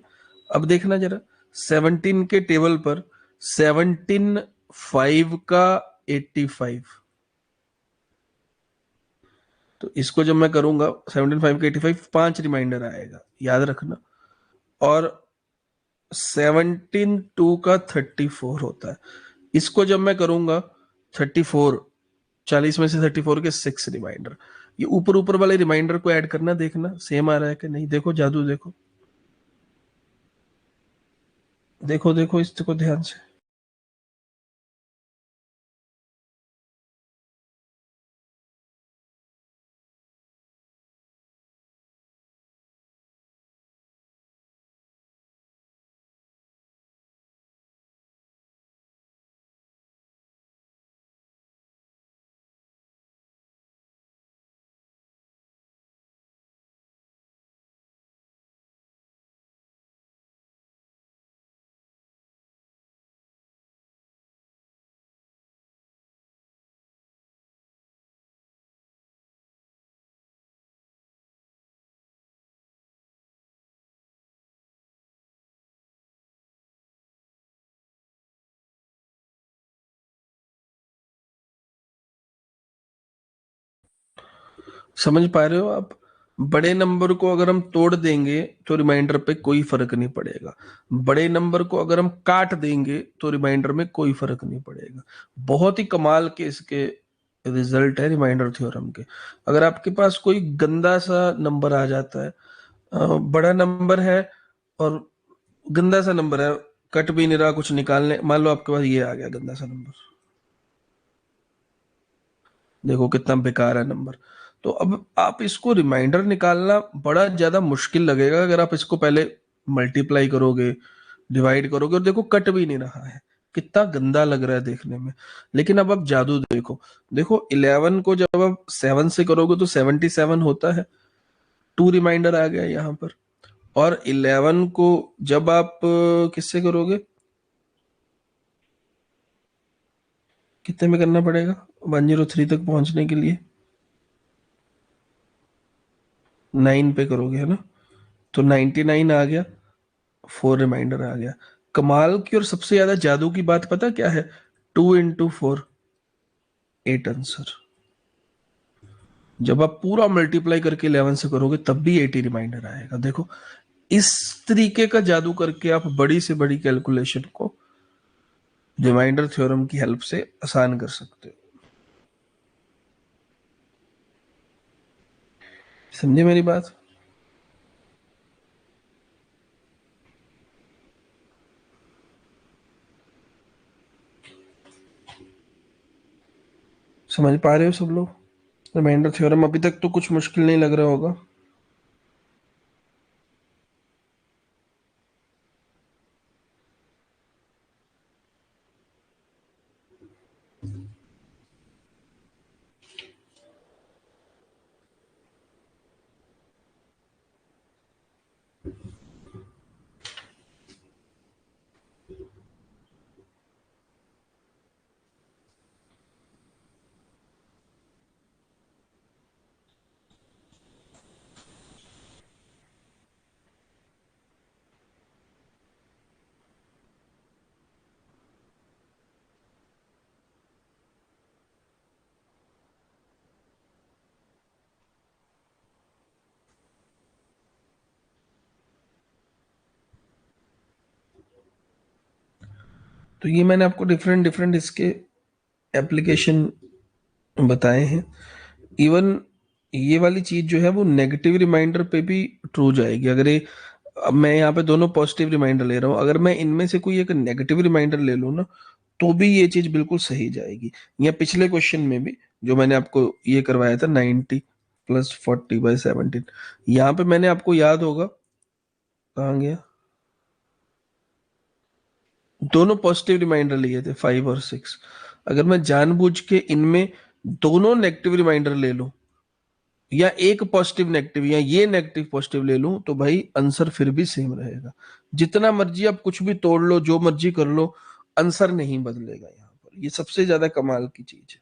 [SPEAKER 1] अब देखना जरा, 17 के टेबल पर 17 5 का 85, तो इसको जब मैं करूंगा 17 5 का 85, 5 रिमाइंडर आएगा, याद रखना। और 17 2 का 34 होता है, इसको जब मैं करूंगा 34, 40 में से 34 के 6 रिमाइंडर। ये ऊपर ऊपर वाले रिमाइंडर को ऐड करना, देखना सेम आ रहा है कि नहीं। देखो जादू, देखो देखो देखो इसको ध्यान से। समझ पा रहे हो आप? बड़े नंबर को अगर हम तोड़ देंगे तो रिमाइंडर पे कोई फर्क नहीं पड़ेगा। बड़े नंबर को अगर हम काट देंगे तो रिमाइंडर में कोई फर्क नहीं पड़ेगा। बहुत ही कमाल के इसके रिजल्ट है रिमाइंडर थ्योरम के। अगर आपके पास कोई गंदा सा नंबर आ जाता है, बड़ा नंबर है और गंदा सा नंबर है, कट भी नहीं रहा, कुछ निकालने, मान लो आपके पास ये आ गया गंदा सा नंबर, देखो कितना बेकार है नंबर। तो अब आप इसको रिमाइंडर निकालना बड़ा ज्यादा मुश्किल लगेगा अगर आप इसको पहले मल्टीप्लाई करोगे, डिवाइड करोगे, और देखो कट भी नहीं रहा है, कितना गंदा लग रहा है देखने में। लेकिन अब आप जादू देखो, देखो 11 को जब आप 7 से करोगे तो 77 होता है, टू रिमाइंडर आ गया यहाँ पर। और 11 को जब आप किससे करोगे, कितने में करना पड़ेगा 103 तक पहुंचने के लिए, 9 पे करोगे है ना, तो 99 आ गया, 4 रिमाइंडर आ गया। कमाल की और सबसे ज्यादा जादू की बात पता क्या है, 2 into 4, 8 आंसर। जब आप पूरा मल्टीप्लाई करके 11 से करोगे तब भी 80 रिमाइंडर आएगा। देखो इस तरीके का जादू करके आप बड़ी से बड़ी कैलकुलेशन को रिमाइंडर थ्योरम की हेल्प से आसान कर सकते हो। समझे मेरी बात? समझ पा रहे हो सब लोग? रिमाइंडर थ्योरम अभी तक तो कुछ मुश्किल नहीं लग रहा होगा। तो ये मैंने आपको डिफरेंट डिफरेंट इसके एप्लीकेशन बताए हैं। इवन ये वाली चीज जो है वो नेगेटिव रिमाइंडर पे भी ट्रू जाएगी। अगर ये, अब मैं यहाँ पे दोनों पॉजिटिव रिमाइंडर ले रहा हूँ, अगर मैं इनमें से कोई एक नेगेटिव रिमाइंडर ले लूँ ना, तो भी ये चीज बिल्कुल सही जाएगी। या पिछले क्वेश्चन में भी जो मैंने आपको ये करवाया था 90 + 40/17, यहाँ पे मैंने आपको याद होगा, कहाँ गया, दोनों पॉजिटिव रिमाइंडर लिए थे 5 और 6। अगर मैं जानबूझ के इनमें दोनों नेगेटिव रिमाइंडर ले लूं, या एक पॉजिटिव नेगेटिव या ये नेगेटिव पॉजिटिव ले लूं, तो भाई आंसर फिर भी सेम रहेगा। जितना मर्जी आप कुछ भी तोड़ लो, जो मर्जी कर लो, आंसर नहीं बदलेगा यहाँ पर। ये सबसे ज्यादा कमाल की चीज है।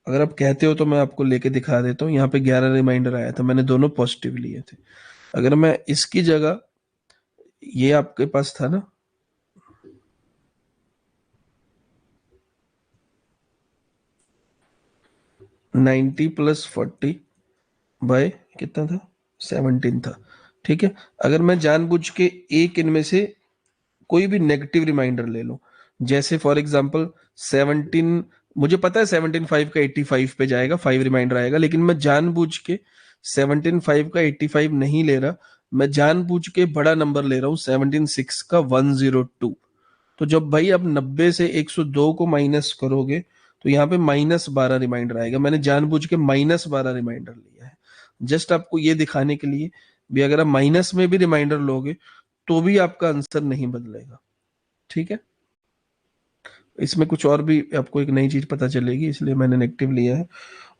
[SPEAKER 1] अगर आप कहते हो तो मैं आपको लेके दिखा देता हूँ। यहाँ पे 11 रिमाइंडर आया था, मैंने दोनों पॉजिटिव लिए थे। अगर मैं इसकी जगह, ये आपके पास था ना, 90 + 40 कितना था, 17 था। ठीक है, अगर मैं जानबूझ के एक इनमें से कोई भी नेगेटिव रिमाइंडर ले लूं, जैसे फॉर एग्जांपल 17, मुझे पता है 17 5 का 85 पे जाएगा, 5 रिमाइंडर आएगा, लेकिन मैं जानबूझ के 17 5 का 85 नहीं ले रहा, मैं जानबूझ के बड़ा नंबर ले रहा हूँ 17 6 का 102। तो जब भाई आप 90 से 102 को माइनस करोगे तो यहाँ पे -12 रिमाइंडर आएगा। मैंने जानबूझ के -12 रिमाइंडर लिया है, जस्ट आपको ये दिखाने के लिए भी अगर आप माइनस में भी रिमाइंडर लोगे तो भी आपका आंसर नहीं बदलेगा। ठीक है, इसमें कुछ और भी आपको एक नई चीज पता चलेगी, इसलिए मैंने नेगेटिव लिया है।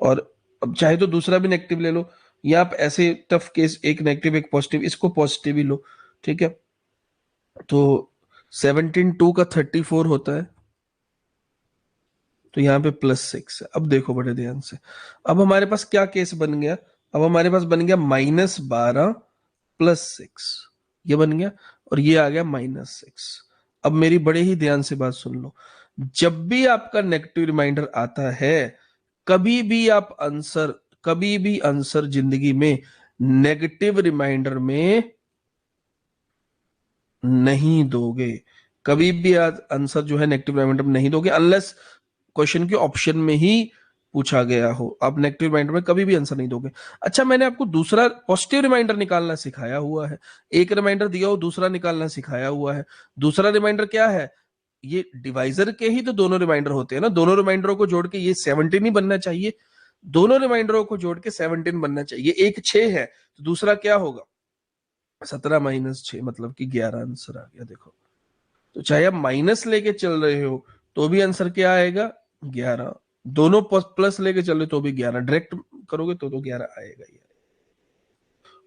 [SPEAKER 1] और अब चाहे तो दूसरा भी नेगेटिव ले लो, या आप ऐसे टफ केस, एक नेगेटिव एक पॉजिटिव, इसको पॉजिटिव ही लो। ठीक है, तो 17 2 का 34 होता है, तो यहाँ पे +6 है। अब देखो बड़े ध्यान से, अब हमारे पास क्या केस बन गया, अब हमारे पास बन गया -12 + 6, ये बन गया, और ये आ गया -6। अब मेरी बड़े ही ध्यान से बात सुन लो, जब भी आपका नेगेटिव रिमाइंडर आता है, कभी भी आप आंसर कभी भी आंसर जिंदगी में नेगेटिव रिमाइंडर में नहीं दोगे। कभी भी आंसर जो है नेगेटिव रिमाइंडर में नहीं दोगे, अनलेस क्वेश्चन के ऑप्शन में ही पूछा गया हो। आप नेगेटिव रिमाइंडर में कभी भी आंसर नहीं दोगे। अच्छा, मैंने आपको दूसरा पॉजिटिव रिमाइंडर निकालना सिखाया हुआ है। एक रिमाइंडर दिया हो, दूसरा निकालना सिखाया हुआ है। दूसरा रिमाइंडर क्या है? ये डिवाइजर के ही तो दोनों रिमाइंडर होते हैं ना। दोनों रिमाइंडरों को जोड़ के ये 17 ही बनना चाहिए। दोनों रिमाइंडरों को जोड़ के 17 बनना चाहिए। एक 6 है तो दूसरा क्या होगा? 17 - 6, मतलब कि 11 आंसर आ गया। देखो, तो चाहे आप माइनस लेके चल रहे हो तो भी आंसर क्या आएगा? 11। दोनों प्लस लेके चल रहे तो भी 11। डायरेक्ट करोगे तो 11 आएगा ही।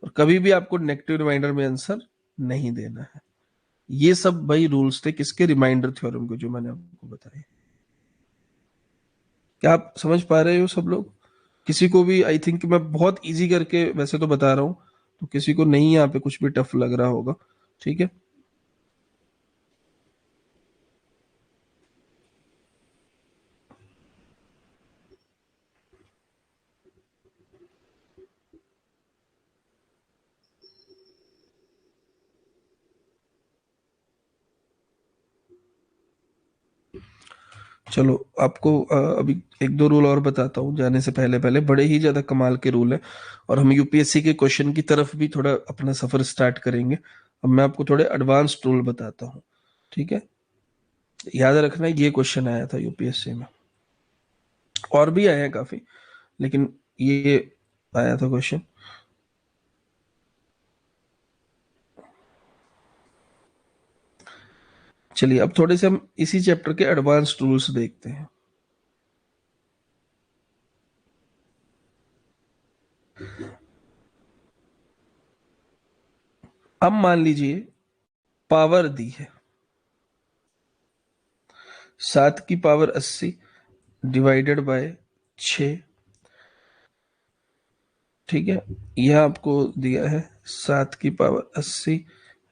[SPEAKER 1] और कभी भी आपको नेगेटिव रिमाइंडर में आंसर नहीं देना है। ये सब भाई रूल्स थे किसके? रिमाइंडर थ्योरम के, जो मैंने आपको बताए। क्या आप समझ पा रहे हो सब लोग? किसी को भी, आई थिंक मैं बहुत इजी करके वैसे तो बता रहा हूं, तो किसी को नहीं यहाँ पे कुछ भी टफ लग रहा होगा। ठीक है, चलो आपको अभी एक दो रूल और बताता हूँ जाने से पहले। पहले बड़े ही ज्यादा कमाल के रूल है, और हम यूपीएससी के क्वेश्चन की तरफ भी थोड़ा अपना सफर स्टार्ट करेंगे। अब मैं आपको थोड़े एडवांस्ड रूल बताता हूँ। ठीक है, याद रखना, ये क्वेश्चन आया था यूपीएससी में, और भी आए हैं काफी, लेकिन ये आया था क्वेश्चन। चलिए, अब थोड़े से हम इसी चैप्टर के एडवांस्ड रूल्स देखते हैं। अब मान लीजिए पावर दी है 7 की पावर 80 डिवाइडेड बाय 6। ठीक है, यह आपको दिया है 7 की पावर 80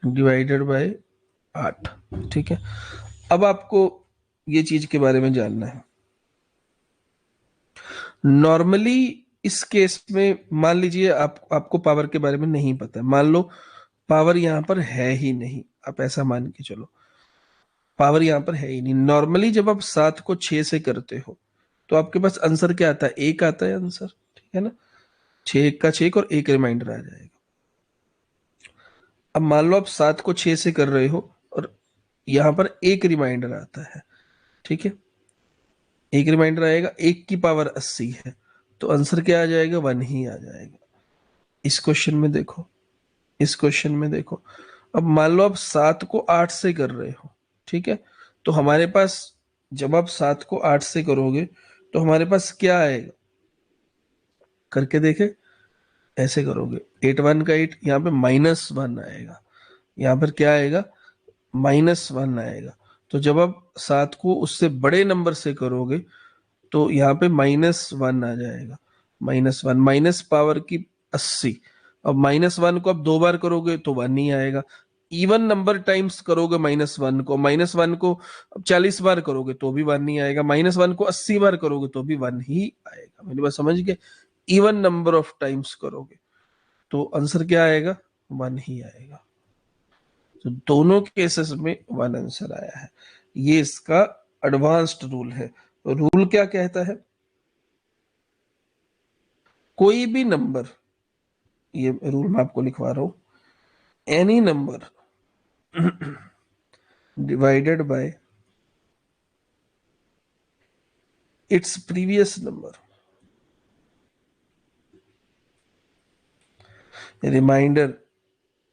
[SPEAKER 1] डिवाइडेड बाय 8। ठीक है, अब आपको ये चीज के बारे में जानना है। नॉर्मली इस केस में मान लीजिए आपको पावर के बारे में नहीं पता है। मान लो पावर यहां पर है ही नहीं, आप ऐसा मान के चलो पावर यहां पर है ही नहीं। नॉर्मली जब आप 7 को 6 से करते हो तो आपके पास आंसर क्या आता है? 1 आता है आंसर। ठीक है ना, 6 1 का 6 और एक रिमाइंडर आ जाएगा। अब मान लो आप 7 को 6 से कर रहे हो और यहां पर एक रिमाइंडर आता है। ठीक है, एक रिमाइंडर आएगा, 1 की पावर 80 है, तो आंसर क्या आ जाएगा? 1 ही आ जाएगा। इस क्वेश्चन में देखो, इस क्वेश्चन में देखो। अब मान लो आप 7 को 8 से कर रहे हो। ठीक है, तो हमारे पास, जब आप 7 को 8 से करोगे तो हमारे पास क्या आएगा? करके देखे, ऐसे करोगे 8 1 का 8, यहाँ पे -1 आएगा। यहाँ पर क्या आएगा? -1 आएगा। तो जब आप 7 को उससे बड़े नंबर से करोगे तो यहाँ पे -1 आ जाएगा। -1 माइनस पावर की 80। अब -1 को आप 2 बार करोगे तो 1 ही आएगा। इवन नंबर टाइम्स करोगे -1 को, -1 को अब 40 बार करोगे तो भी 1 नहीं आएगा। -1 को 80 बार करोगे तो भी 1 ही आएगा। मेरी बात समझ गए? इवन नंबर ऑफ टाइम्स करोगे तो आंसर क्या आएगा? 1 ही आएगा। तो दोनों केसेस में 1 आंसर आया है। ये इसका एडवांस्ड रूल है। रूल क्या कहता है? कोई भी नंबर, ये रूल मैं आपको लिखवा रहा हूं, any number divided by its previous number, remainder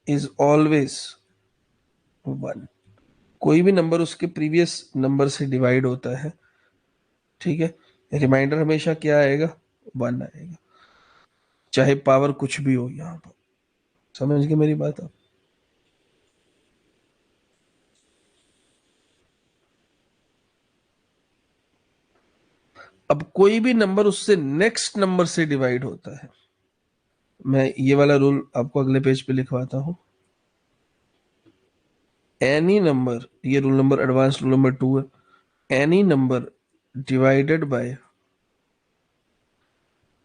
[SPEAKER 1] is always 1। कोई भी नंबर उसके प्रीवियस नंबर से डिवाइड होता है। ठीक है, रिमाइंडर हमेशा क्या आएगा? 1 आएगा, चाहे पावर कुछ भी हो। यहां पर समझ गए मेरी बात आप? अब कोई भी नंबर उससे नेक्स्ट नंबर से डिवाइड होता है। मैं ये वाला रूल आपको अगले पेज पे लिखवाता हूं। एनी नंबर, ये rule number, advance rule number 2 है। Any number divided by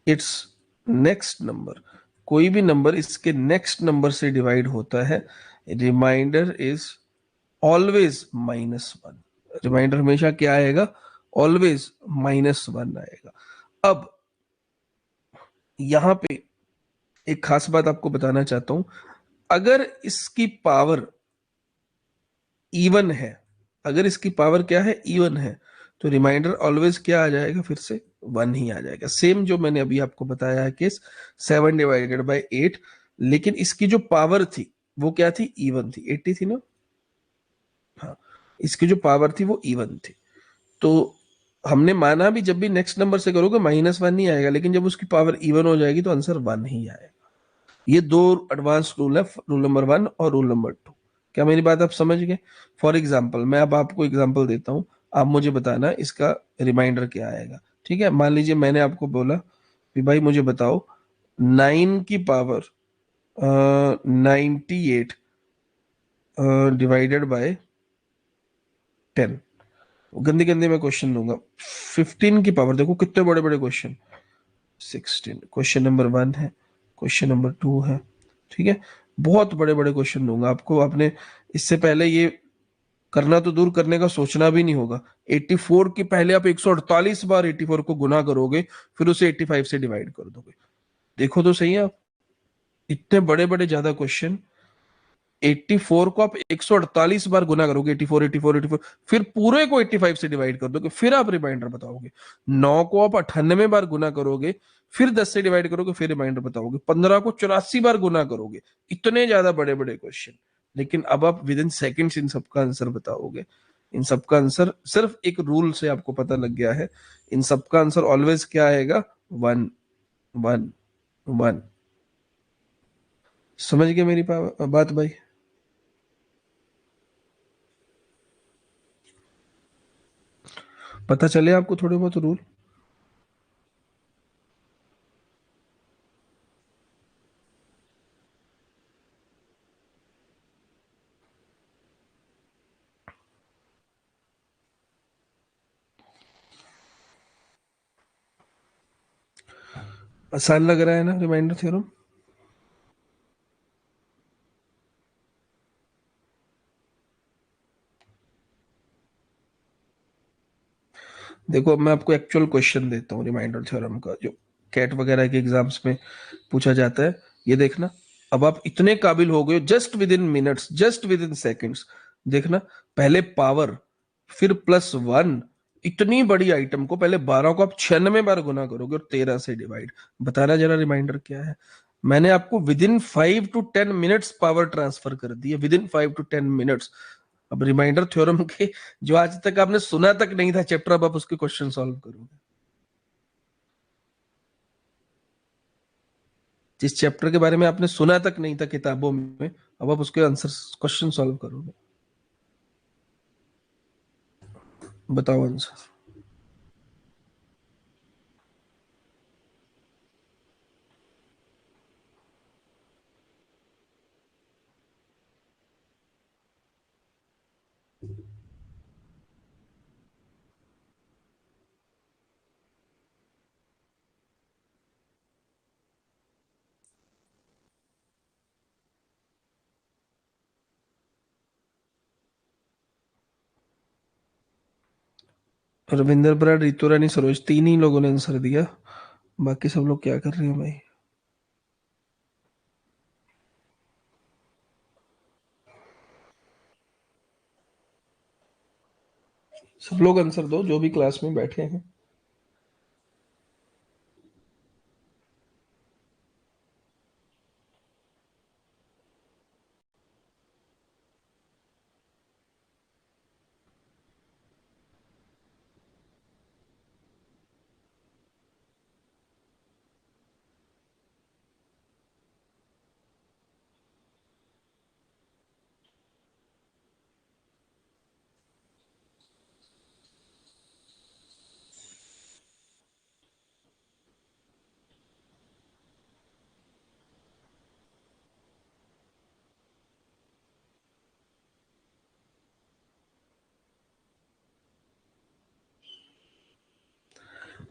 [SPEAKER 1] it's next number, कोई भी नंबर इसके नेक्स्ट नंबर से डिवाइड होता है, रिमाइंडर इज ऑलवेज -1। रिमाइंडर हमेशा क्या आएगा? ऑलवेज -1 आएगा। अब यहां पे एक खास बात आपको बताना चाहता हूं, अगर इसकी पावर इवन है, अगर इसकी पावर क्या है? इवन है, तो रिमाइंडर ऑलवेज क्या आ जाएगा? फिर से 1 ही आ जाएगा। सेम जो मैंने अभी आपको बताया है केस 7/8, लेकिन इसकी जो पावर थी वो क्या थी? इवन थी, 80 थी ना? हाँ, इसकी जो पावर थी वो इवन थी। तो हमने माना भी जब भी नेक्स्ट नंबर से करोगे -1 ही आएगा, लेकिन जब उसकी पावर इवन हो जाएगी तो आंसर 1 ही आएगा। ये दो एडवांस रूल है, रूल नंबर 1 और रूल नंबर 2। क्या मेरी बात आप समझ गए? फॉर एग्जाम्पल, मैं अब आपको एग्जाम्पल देता हूं, आप मुझे बताना इसका रिमाइंडर क्या आएगा। ठीक है, मान लीजिए मैंने आपको बोला कि भाई मुझे बताओ 9 की पावर 98 डिवाइडेड बाय 10। गंदी गंदी मैं क्वेश्चन दूंगा। 15 की पावर, देखो कितने बड़े बड़े क्वेश्चन। 16 क्वेश्चन नंबर 1 है, क्वेश्चन नंबर 2 है। ठीक है, बहुत बड़े बड़े क्वेश्चन दूंगा आपको। आपने इससे पहले ये करना तो दूर करने का सोचना भी नहीं होगा। 84 की पहले आप 148 बार 84 को गुना करोगे, फिर उसे 85 से डिवाइड कर दोगे। देखो तो सही है आप, इतने बड़े बड़े ज्यादा क्वेश्चन। 84 को आप 148 बार गुना करोगे, 84 84 84, फिर पूरे को 85 से डिवाइड कर दोगे, फिर आप रिमाइंडर बताओगे। 9 को आप 98 बार गुना करोगे, फिर 10 से डिवाइड करोगे, फिर रिमाइंडर बताओगे। 15 को 84 बार गुना करोगे। इतने ज्यादा बड़े बड़े क्वेश्चन, लेकिन अब आप विद इन सेकेंड्स इन सबका आंसर बताओगे। इन सबका आंसर सिर्फ एक रूल से आपको पता लग गया है। इन सबका आंसर ऑलवेज क्या आएगा? 1 1 1। समझ गए मेरी बात भाई? पता चले आपको थोड़े बहुत रूल? आसान लग रहा है ना रिमाइंडर थ्योरम? देखो, अब मैं आपको एक्चुअल क्वेश्चन देता हूँ रिमाइंडर थ्योरम का, जो कैट वगैरह के एग्जाम्स में पूछा जाता है। ये देखना, अब आप इतने काबिल हो गए, just with in minutes, just with in seconds. देखना, पहले पावर, फिर +1, इतनी बड़ी आइटम को पहले 12 को आप 96 बार गुना करोगे और 13 से डिवाइड। बताना जरा रिमाइंडर क्या है? मैंने आपको with in 5 to 10 minutes power transfer कर दी है, विद इन 5 to 10 मिनट्स। अब रिमाइंडर थ्योरम के जो आज तक आपने सुना तक नहीं था चैप्टर, अब आप उसके क्वेश्चन सॉल्व करोगे। जिस चैप्टर के बारे में आपने सुना तक नहीं था किताबों में, अब आप उसके आंसर क्वेश्चन सॉल्व करोगे। बताओ आंसर। रविंद्र बराड़, रितु रानी, सरोज, तीन ही लोगों ने आंसर दिया। बाकी सब लोग क्या कर रहे हैं भाई? सब लोग आंसर दो जो भी क्लास में बैठे हैं।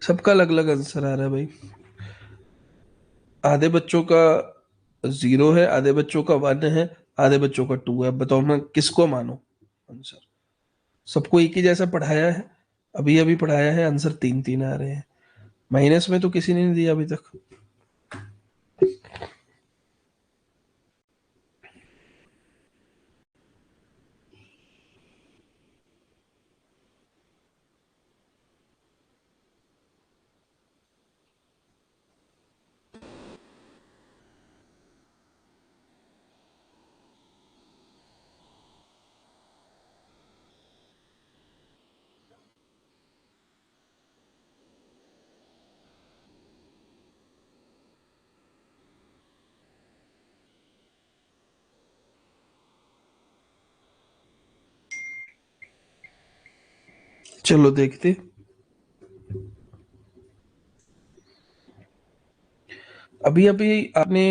[SPEAKER 1] सबका अलग अलग आंसर आ रहा है भाई। आधे बच्चों का 0 है, आधे बच्चों का 1 है, आधे बच्चों का 2 है। अब बताओ मैं किसको मानूं आंसर? सबको एक ही जैसा पढ़ाया है, अभी अभी पढ़ाया है, आंसर 3 3 आ रहे हैं। माइनस में तो किसी ने नहीं दिया अभी तक। चलो देखते। अभी अभी आपने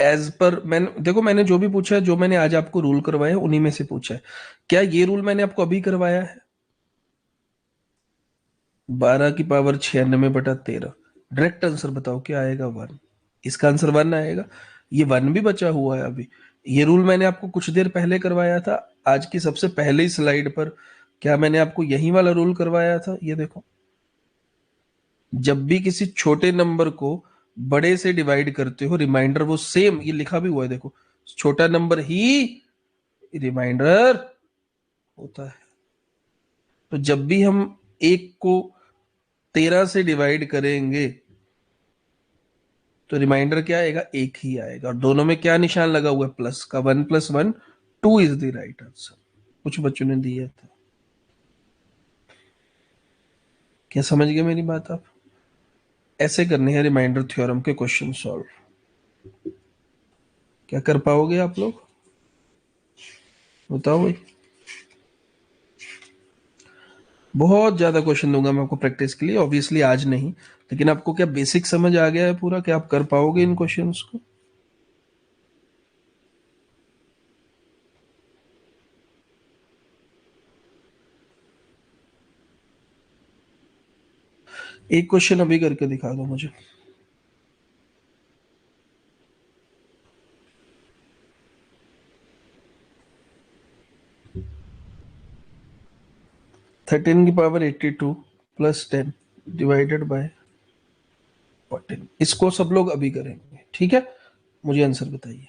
[SPEAKER 1] एज पर, मैंने देखो मैंने जो भी पूछा है, जो मैंने आज आपको रूल करवाया है उन्हीं में से पूछा है। क्या ये रूल मैंने आपको अभी करवाया है? 12 की पावर 96/13। डायरेक्ट आंसर बताओ क्या आएगा? 1। इसका आंसर 1 आएगा। ये 1 भी बचा हुआ है अभी। ये रूल मैंने आपको कुछ देर पहले करवाया था, आज की सबसे पहले स्लाइड पर। क्या मैंने आपको यही वाला रूल करवाया था? ये देखो, जब भी किसी छोटे नंबर को बड़े से डिवाइड करते हो, रिमाइंडर वो सेम, ये लिखा भी हुआ है देखो, छोटा नंबर ही रिमाइंडर होता है। तो जब भी हम एक को 13 से डिवाइड करेंगे तो रिमाइंडर क्या आएगा? एक ही आएगा। और दोनों में क्या निशान लगा हुआ है? प्लस का। 1 + 1 2 इज द राइट आंसर। कुछ बच्चों ने दिया था। क्या समझ गए मेरी बात आप? ऐसे करने हैं रिमाइंडर थ्योरम के क्वेश्चन सॉल्व। क्या कर पाओगे आप लोग? बताओ भाई। बहुत ज्यादा क्वेश्चन दूंगा मैं आपको प्रैक्टिस के लिए, ऑब्वियसली आज नहीं। लेकिन आपको क्या बेसिक समझ आ गया है पूरा? क्या आप कर पाओगे इन क्वेश्चंस को? एक क्वेश्चन अभी करके दिखा दो मुझे। 13 की पावर 82 + 10 डिवाइडेड बाय 14। इसको सब लोग अभी करेंगे, ठीक है? मुझे आंसर बताइए।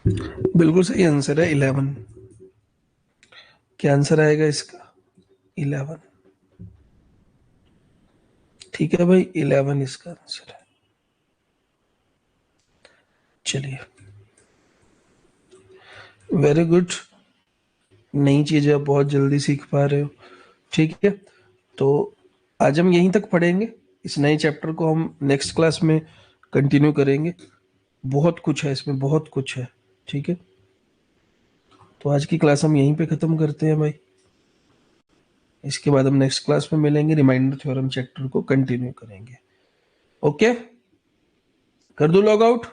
[SPEAKER 1] बिल्कुल सही आंसर है, 11। क्या आंसर आएगा इसका? 11। ठीक है भाई, 11 इसका आंसर है। चलिए, वेरी गुड। नई चीजें आप बहुत जल्दी सीख पा रहे हो। ठीक है, तो आज हम यहीं तक पढ़ेंगे। इस नए चैप्टर को हम नेक्स्ट क्लास में कंटिन्यू करेंगे। बहुत कुछ है इसमें, बहुत कुछ है। ठीक है, तो आज की क्लास हम यहीं पे ख़त्म करते हैं भाई। इसके बाद हम नेक्स्ट क्लास में मिलेंगे, रिमाइंडर थ्योरम चैप्टर को कंटिन्यू करेंगे। ओके, कर दो लॉग आउट।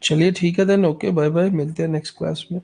[SPEAKER 1] चलिए ठीक है देन, ओके बाय बाय, मिलते हैं नेक्स्ट क्लास में।